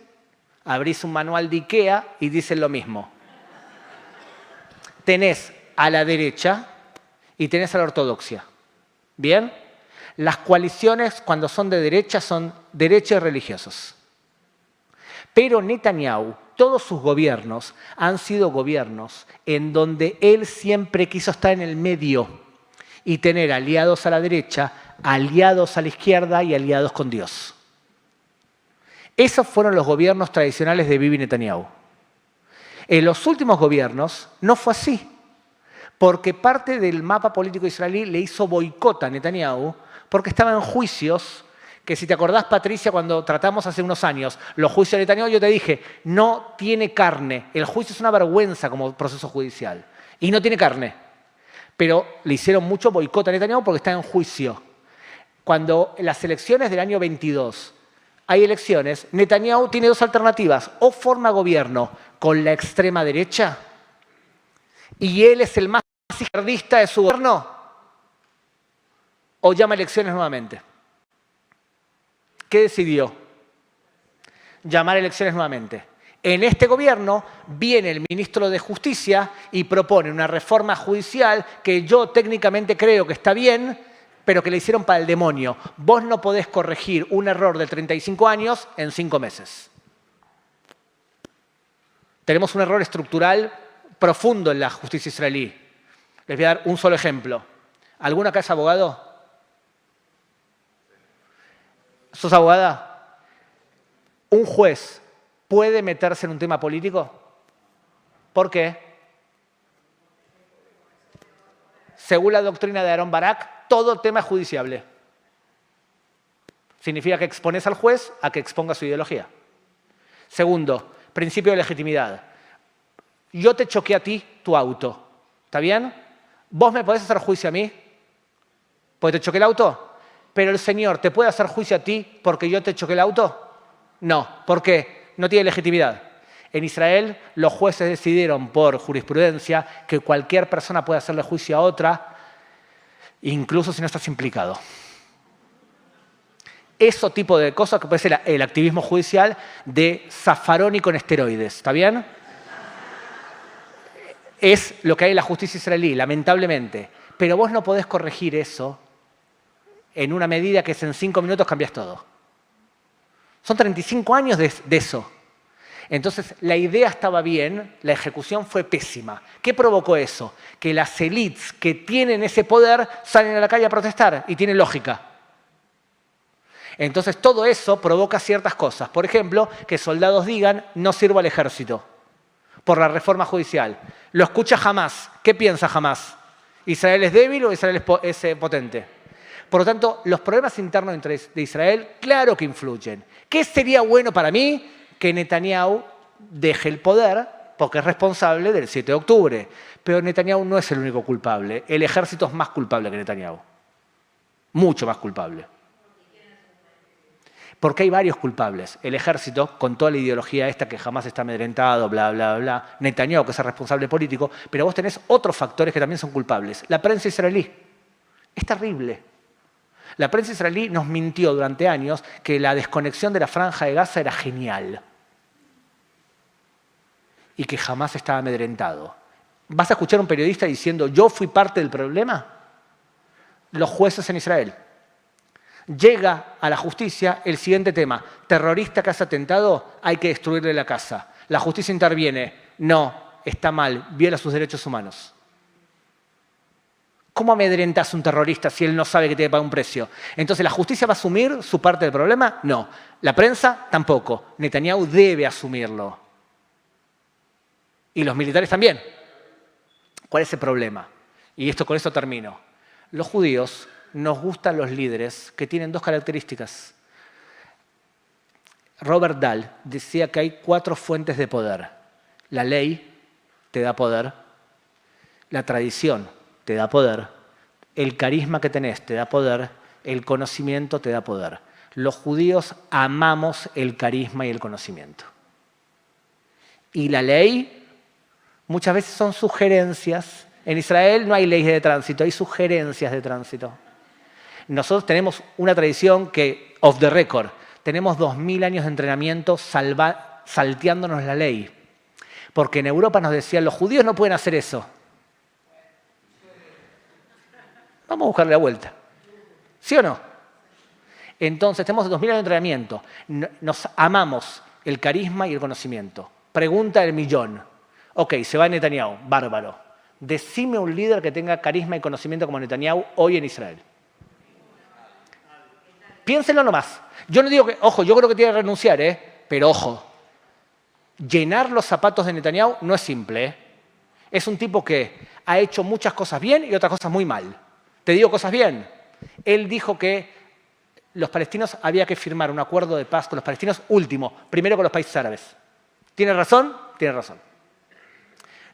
abrís un manual de IKEA y dicen lo mismo. Tenés a la derecha y tenés a la ortodoxia. ¿Bien? Las coaliciones, cuando son de derecha, son derecha y religiosos. Pero Netanyahu, todos sus gobiernos han sido gobiernos en donde él siempre quiso estar en el medio y tener aliados a la derecha, aliados a la izquierda y aliados con Dios. Esos fueron los gobiernos tradicionales de Bibi Netanyahu. En los últimos gobiernos no fue así, porque parte del mapa político israelí le hizo boicot a Netanyahu porque estaba en juicios que, si te acordás, Patricia, cuando tratamos hace unos años los juicios de Netanyahu, yo te dije, no tiene carne. El juicio es una vergüenza como proceso judicial. Y no tiene carne. Pero le hicieron mucho boicot a Netanyahu porque está en juicio. Cuando en las elecciones del año 22 hay elecciones, Netanyahu tiene 2 alternativas. O forma gobierno con la extrema derecha y él es el más izquierdista de su gobierno, o llama a elecciones nuevamente. ¿Qué decidió? Llamar a elecciones nuevamente. En este gobierno viene el ministro de Justicia y propone una reforma judicial que yo técnicamente creo que está bien, pero que le hicieron para el demonio. Vos no podés corregir un error de 35 años en 5 meses. Tenemos un error estructural profundo en la justicia israelí. Les voy a dar un solo ejemplo. ¿Alguno acá es abogado? ¿Sos abogada? ¿Un juez puede meterse en un tema político? ¿Por qué? Según la doctrina de Aarón Barak, todo tema es judiciable. Significa que expones al juez a que exponga su ideología. Segundo, principio de legitimidad. Yo te choqué a ti tu auto. ¿Está bien? ¿Vos me podés hacer juicio a mí? ¿Porque te choqué el auto? ¿Pero el Señor te puede hacer juicio a ti porque yo te choqué el auto? No. ¿Por qué? No tiene legitimidad. En Israel, los jueces decidieron por jurisprudencia que cualquier persona puede hacerle juicio a otra, incluso si no estás implicado. Ese tipo de cosas que puede ser el activismo judicial de Zaffaroni con esteroides. ¿Está bien? Es lo que hay en la justicia israelí, lamentablemente. Pero vos no podés corregir eso en una medida que es en 5 minutos cambias todo. Son 35 años de eso. Entonces, la idea estaba bien, la ejecución fue pésima. ¿Qué provocó eso? Que las élites que tienen ese poder salen a la calle a protestar y tiene lógica. Entonces, todo eso provoca ciertas cosas. Por ejemplo, que soldados digan, no sirvo al ejército por la reforma judicial. Lo escucha Hamás. ¿Qué piensa Hamás? ¿Israel es débil o Israel es potente? Por lo tanto, los problemas internos de Israel, claro que influyen. ¿Qué sería bueno para mí? Que Netanyahu deje el poder porque es responsable del 7 de octubre. Pero Netanyahu no es el único culpable. El ejército es más culpable que Netanyahu. Mucho más culpable. Porque hay varios culpables. El ejército, con toda la ideología esta que jamás está amedrentado, bla, bla, bla. Netanyahu, que es el responsable político. Pero vos tenés otros factores que también son culpables. La prensa israelí. Es terrible. La prensa israelí nos mintió durante años que la desconexión de la franja de Gaza era genial. Y que jamás estaba amedrentado. ¿Vas a escuchar a un periodista diciendo, yo fui parte del problema? Los jueces en Israel. Llega a la justicia el siguiente tema. Terrorista que hace atentado, hay que destruirle la casa. La justicia interviene. No, está mal, viola sus derechos humanos. ¿Cómo amedrentas a un terrorista si él no sabe que tiene que pagar un precio? Entonces, ¿la justicia va a asumir su parte del problema? No. La prensa tampoco. Netanyahu debe asumirlo. Y los militares también. ¿Cuál es el problema? Y con esto termino. Los judíos nos gustan los líderes que tienen dos características. Robert Dahl decía que hay 4 fuentes de poder. La ley te da poder, la tradición te da poder, el carisma que tenés te da poder, el conocimiento te da poder. Los judíos amamos el carisma y el conocimiento. Y la ley muchas veces son sugerencias. En Israel no hay leyes de tránsito, hay sugerencias de tránsito. Nosotros tenemos una tradición que, off the record, tenemos 2000 años de entrenamiento salteándonos la ley. Porque en Europa nos decían, los judíos no pueden hacer eso. Vamos a buscarle la vuelta. ¿Sí o no? Entonces, tenemos 2000 años de entrenamiento. Nos amamos el carisma y el conocimiento. Pregunta del millón. Ok, se va Netanyahu, bárbaro. Decime un líder que tenga carisma y conocimiento como Netanyahu hoy en Israel. Piénsenlo nomás. Yo no digo que, ojo, yo creo que tiene que renunciar, pero ojo. Llenar los zapatos de Netanyahu no es simple. Es un tipo que ha hecho muchas cosas bien y otras cosas muy mal. Te digo cosas bien. Él dijo que los palestinos había que firmar un acuerdo de paz con los palestinos último, primero con los países árabes. ¿Tiene razón? Tiene razón.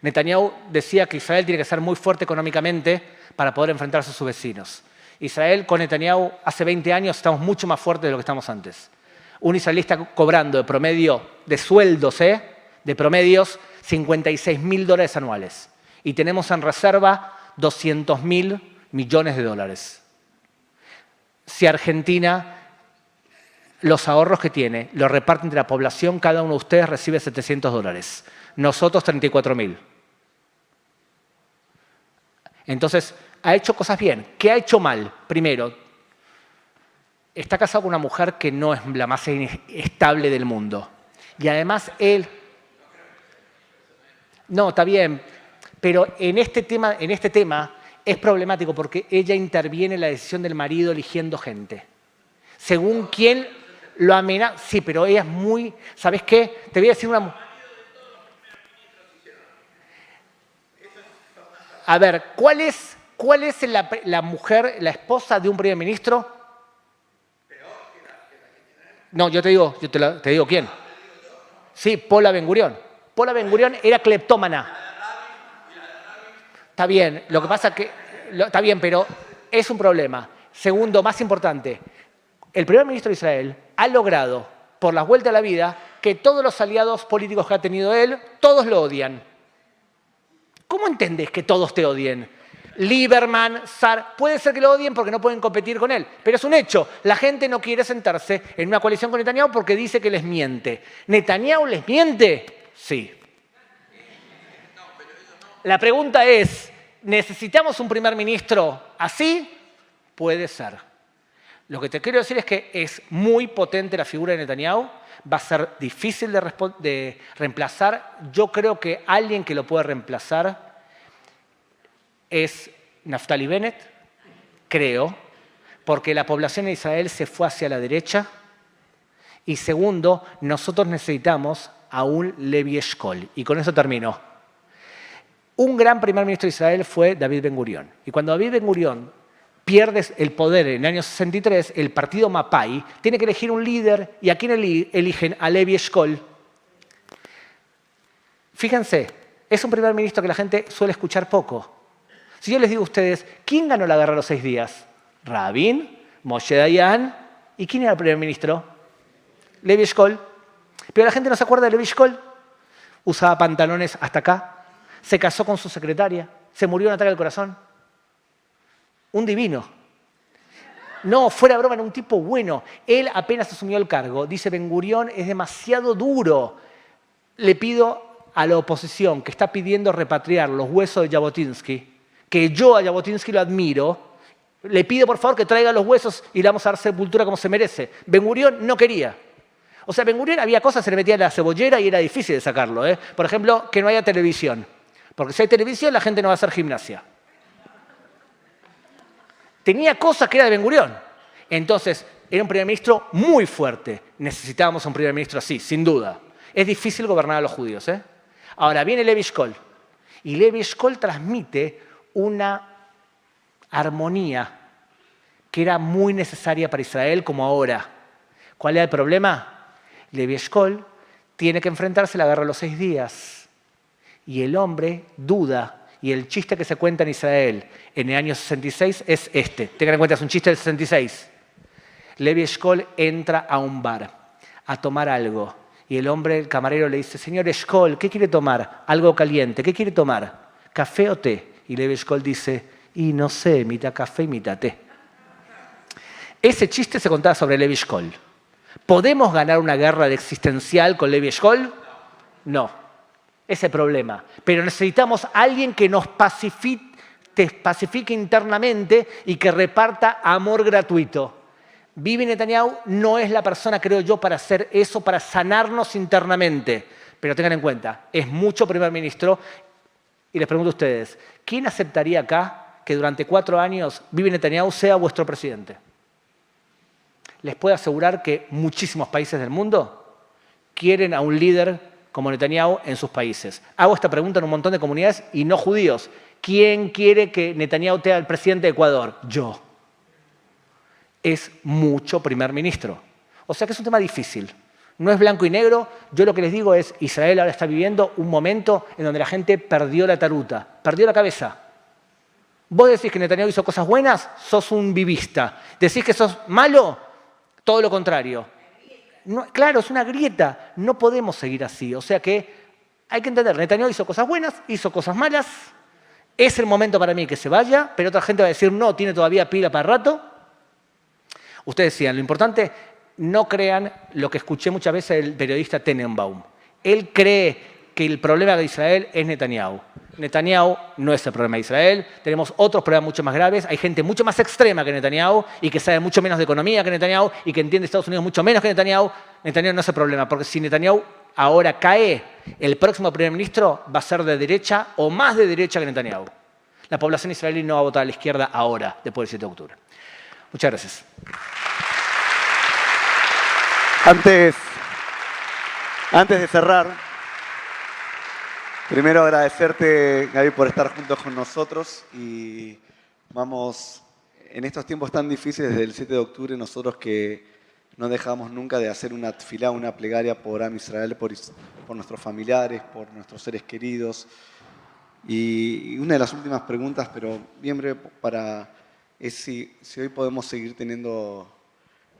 Netanyahu decía que Israel tiene que ser muy fuerte económicamente para poder enfrentarse a sus vecinos. Israel con Netanyahu hace 20 años estamos mucho más fuertes de lo que estamos antes. Un israelista cobrando de promedio de sueldos, de promedios, $56.000 anuales. Y tenemos en reserva 200.000 millones de dólares. Si Argentina, los ahorros que tiene, los reparte entre la población, cada uno de ustedes recibe $700. Nosotros 34.000. Entonces, ha hecho cosas bien. ¿Qué ha hecho mal? Primero, está casado con una mujer que no es la más estable del mundo. Y además él... No, está bien. Pero en este tema es problemático porque ella interviene en la decisión del marido eligiendo gente. Según quién lo amenaza... Sí, pero ella es muy... ¿Sabes qué? Te voy a decir una... A ver, ¿cuál es la mujer, la esposa de un primer ministro? No, yo te digo quién. Sí, Paula Ben-Gurión. Paula Ben-Gurión era cleptómana. Está bien, lo que pasa es que... Está bien, pero es un problema. Segundo, más importante, el primer ministro de Israel ha logrado, por las vueltas de la vida, que todos los aliados políticos que ha tenido él, todos lo odian. ¿Cómo entendés que todos te odien? Lieberman, Sar, puede ser que lo odien porque no pueden competir con él, pero es un hecho. La gente no quiere sentarse en una coalición con Netanyahu porque dice que les miente. ¿Netanyahu les miente? Sí. La pregunta es, ¿necesitamos un primer ministro así? Puede ser. Lo que te quiero decir es que es muy potente la figura de Netanyahu, va a ser difícil de reemplazar. Yo creo que alguien que lo puede reemplazar es Naftali Bennett, creo, porque la población de Israel se fue hacia la derecha. Y segundo, nosotros necesitamos a un Levi Eshkol. Y con eso termino. Un gran primer ministro de Israel fue David Ben-Gurión. Y cuando David Ben-Gurión pierde el poder en el año 63, el partido Mapai tiene que elegir un líder. ¿Y a quién eligen? A Levi Eshkol. Fíjense, es un primer ministro que la gente suele escuchar poco. Si yo les digo a ustedes, ¿quién ganó la guerra a los 6 días? Rabin, Moshe Dayan. ¿Y quién era el primer ministro? Levi Eshkol. Pero la gente no se acuerda de Levi Eshkol. Usaba pantalones hasta acá. Se casó con su secretaria. Se murió de un ataque al corazón. Un divino. No, fuera broma, era un tipo bueno. Él apenas asumió el cargo. Dice, Ben-Gurión es demasiado duro. Le pido a la oposición que está pidiendo repatriar los huesos de Jabotinsky, que yo a Jabotinsky lo admiro, le pido por favor que traiga los huesos y le vamos a dar sepultura como se merece. Ben Gurión no quería. O sea, Ben Gurión había cosas, se le metía en la cebollera y era difícil de sacarlo. Por ejemplo, que no haya televisión. Porque si hay televisión, la gente no va a hacer gimnasia. Tenía cosas que era de Ben Gurión. Entonces, era un primer ministro muy fuerte. Necesitábamos un primer ministro así, sin duda. Es difícil gobernar a los judíos. Ahora, viene Levi Eshkol. Y Levi Eshkol transmite una armonía que era muy necesaria para Israel como ahora. ¿Cuál era el problema? Levi Eshkol tiene que enfrentarse a la guerra de los 6 días. Y el hombre duda. Y el chiste que se cuenta en Israel en el año 66 es este. Tengan en cuenta, es un chiste del 66. Levi Eshkol entra a un bar a tomar algo. Y el hombre, el camarero, le dice, señor Eshkol, ¿qué quiere tomar? Algo caliente. ¿Qué quiere tomar? ¿Café o té? Y Levi Eshkol dice, y no sé, mitad café y mitad té. Ese chiste se contaba sobre Levi Eshkol. ¿Podemos ganar una guerra existencial con Levi Eshkol? No. Ese problema. Pero necesitamos a alguien que nos pacifique internamente y que reparta amor gratuito. Bibi Netanyahu no es la persona, creo yo, para hacer eso, para sanarnos internamente. Pero tengan en cuenta, es mucho primer ministro. Y les pregunto a ustedes, ¿quién aceptaría acá que durante 4 años Bibi Netanyahu sea vuestro presidente? Les puedo asegurar que muchísimos países del mundo quieren a un líder como Netanyahu en sus países. Hago esta pregunta en un montón de comunidades y no judíos. ¿Quién quiere que Netanyahu sea el presidente de Ecuador? Yo. Es mucho primer ministro. O sea que es un tema difícil. No es blanco y negro. Yo lo que les digo es, Israel ahora está viviendo un momento en donde la gente perdió la taruta, perdió la cabeza. Vos decís que Netanyahu hizo cosas buenas, sos un vivista. Decís que sos malo, todo lo contrario. No, claro, es una grieta. No podemos seguir así. O sea que hay que entender, Netanyahu hizo cosas buenas, hizo cosas malas. Es el momento para mí que se vaya, pero otra gente va a decir, no, tiene todavía pila para rato. Ustedes decían, lo importante, no crean lo que escuché muchas veces del periodista Tenenbaum. Él cree que el problema de Israel es Netanyahu. Netanyahu no es el problema de Israel. Tenemos otros problemas mucho más graves. Hay gente mucho más extrema que Netanyahu y que sabe mucho menos de economía que Netanyahu y que entiende Estados Unidos mucho menos que Netanyahu. Netanyahu no es el problema, porque si Netanyahu ahora cae, el próximo primer ministro va a ser de derecha o más de derecha que Netanyahu. La población israelí no va a votar a la izquierda ahora, después del 7 de octubre. Muchas gracias. Antes de cerrar, primero agradecerte, Gaby, por estar juntos con nosotros y vamos, en estos tiempos tan difíciles desde el 7 de octubre, nosotros que no dejamos nunca de hacer una tefilá, una plegaria por Am Israel, por nuestros familiares, por nuestros seres queridos. Y una de las últimas preguntas, pero bien breve, es si hoy podemos seguir teniendo...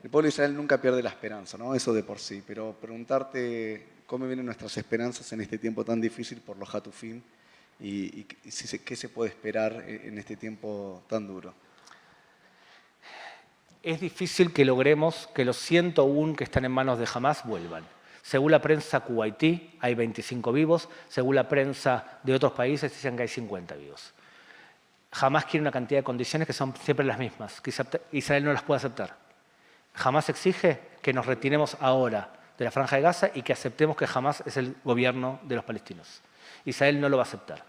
El pueblo de Israel nunca pierde la esperanza, ¿no? Eso de por sí, pero preguntarte cómo vienen nuestras esperanzas en este tiempo tan difícil por los Hatufim y qué se puede esperar en este tiempo tan duro. Es difícil que logremos que los 101 que están en manos de Hamás vuelvan. Según la prensa kuwaití, hay 25 vivos. Según la prensa de otros países, dicen que hay 50 vivos. Hamás quiere una cantidad de condiciones que son siempre las mismas, que Israel no las puede aceptar. Hamás exige que nos retiremos ahora de la Franja de Gaza y que aceptemos que Hamás es el gobierno de los palestinos. Israel no lo va a aceptar.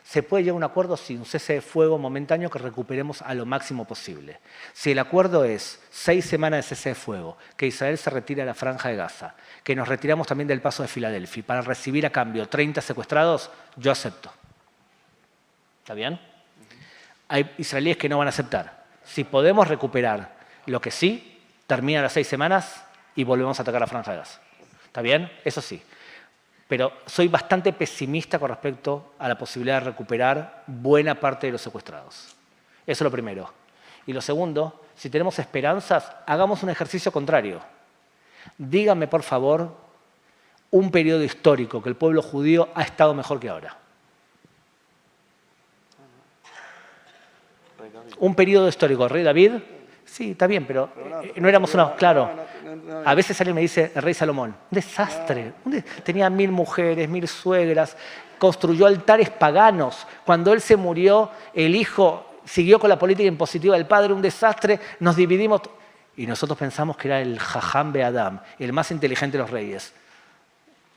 Se puede llegar a un acuerdo sin un cese de fuego momentáneo que recuperemos a lo máximo posible. Si el acuerdo es 6 semanas de cese de fuego, que Israel se retire a la Franja de Gaza, que nos retiramos también del paso de Filadelfia para recibir a cambio 30 secuestrados, yo acepto. ¿Está bien? Hay israelíes que no van a aceptar. Si podemos recuperar lo que sí, termina las 6 semanas y volvemos a atacar la Franja de Gaza. ¿Está bien? Eso sí. Pero soy bastante pesimista con respecto a la posibilidad de recuperar buena parte de los secuestrados. Eso es lo primero. Y lo segundo, si tenemos esperanzas, hagamos un ejercicio contrario. Díganme, por favor, un periodo histórico que el pueblo judío ha estado mejor que ahora. Un periodo histórico. ¿Rey David? Sí, está bien, pero no éramos una... Claro, a veces alguien me dice, el rey Salomón, un desastre. Tenía 1000 mujeres, 1000 suegras, construyó altares paganos. Cuando él se murió, el hijo siguió con la política impositiva del padre, un desastre, nos dividimos. Y nosotros pensamos que era el Jajam Beadam, el más inteligente de los reyes.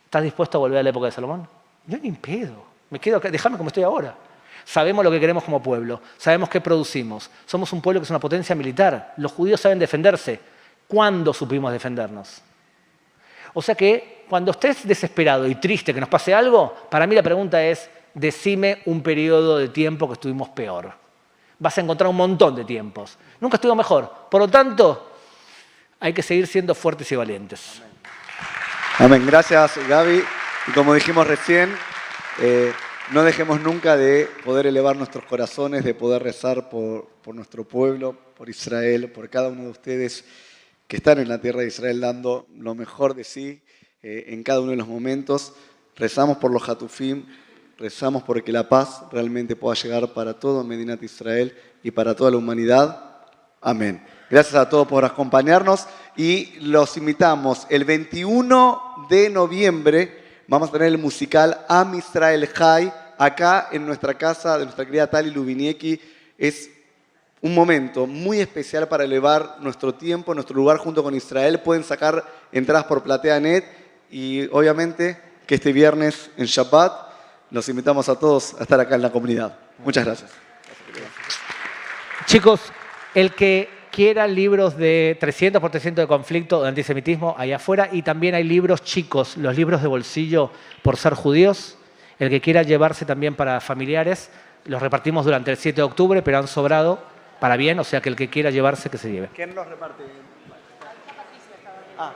¿Estás dispuesto a volver a la época de Salomón? Yo ni en pedo. Me quedo acá, déjame como estoy ahora. Sabemos lo que queremos como pueblo, sabemos qué producimos. Somos un pueblo que es una potencia militar. Los judíos saben defenderse. ¿Cuándo supimos defendernos? O sea que cuando estés desesperado y triste que nos pase algo, para mí la pregunta es, decime un periodo de tiempo que estuvimos peor. Vas a encontrar un montón de tiempos. Nunca estuvo mejor. Por lo tanto, hay que seguir siendo fuertes y valientes. Amén. Gracias, Gaby. Y como dijimos recién, no dejemos nunca de poder elevar nuestros corazones, de poder rezar por nuestro pueblo, por Israel, por cada uno de ustedes que están en la tierra de Israel dando lo mejor de sí en cada uno de los momentos. Rezamos por los Hatufim, rezamos por que la paz realmente pueda llegar para todo Medinat Israel y para toda la humanidad. Amén. Gracias a todos por acompañarnos y los invitamos el 21 de noviembre. Vamos a tener el musical Am Israel Chai acá en nuestra casa de nuestra querida Tali Lubiniecki. Es un momento muy especial para elevar nuestro tiempo, nuestro lugar junto con Israel. Pueden sacar entradas por PlateaNet y obviamente que este viernes en Shabbat los invitamos a todos a estar acá en la comunidad. Muchas gracias. Chicos, el que quiera libros de 300x300 de conflicto, de antisemitismo, allá afuera, y también hay libros chicos, los libros de bolsillo por ser judíos. El que quiera llevarse también para familiares, los repartimos durante el 7 de octubre, pero han sobrado para bien, o sea que el que quiera llevarse, que se lleve. ¿Quién los reparte? Ah.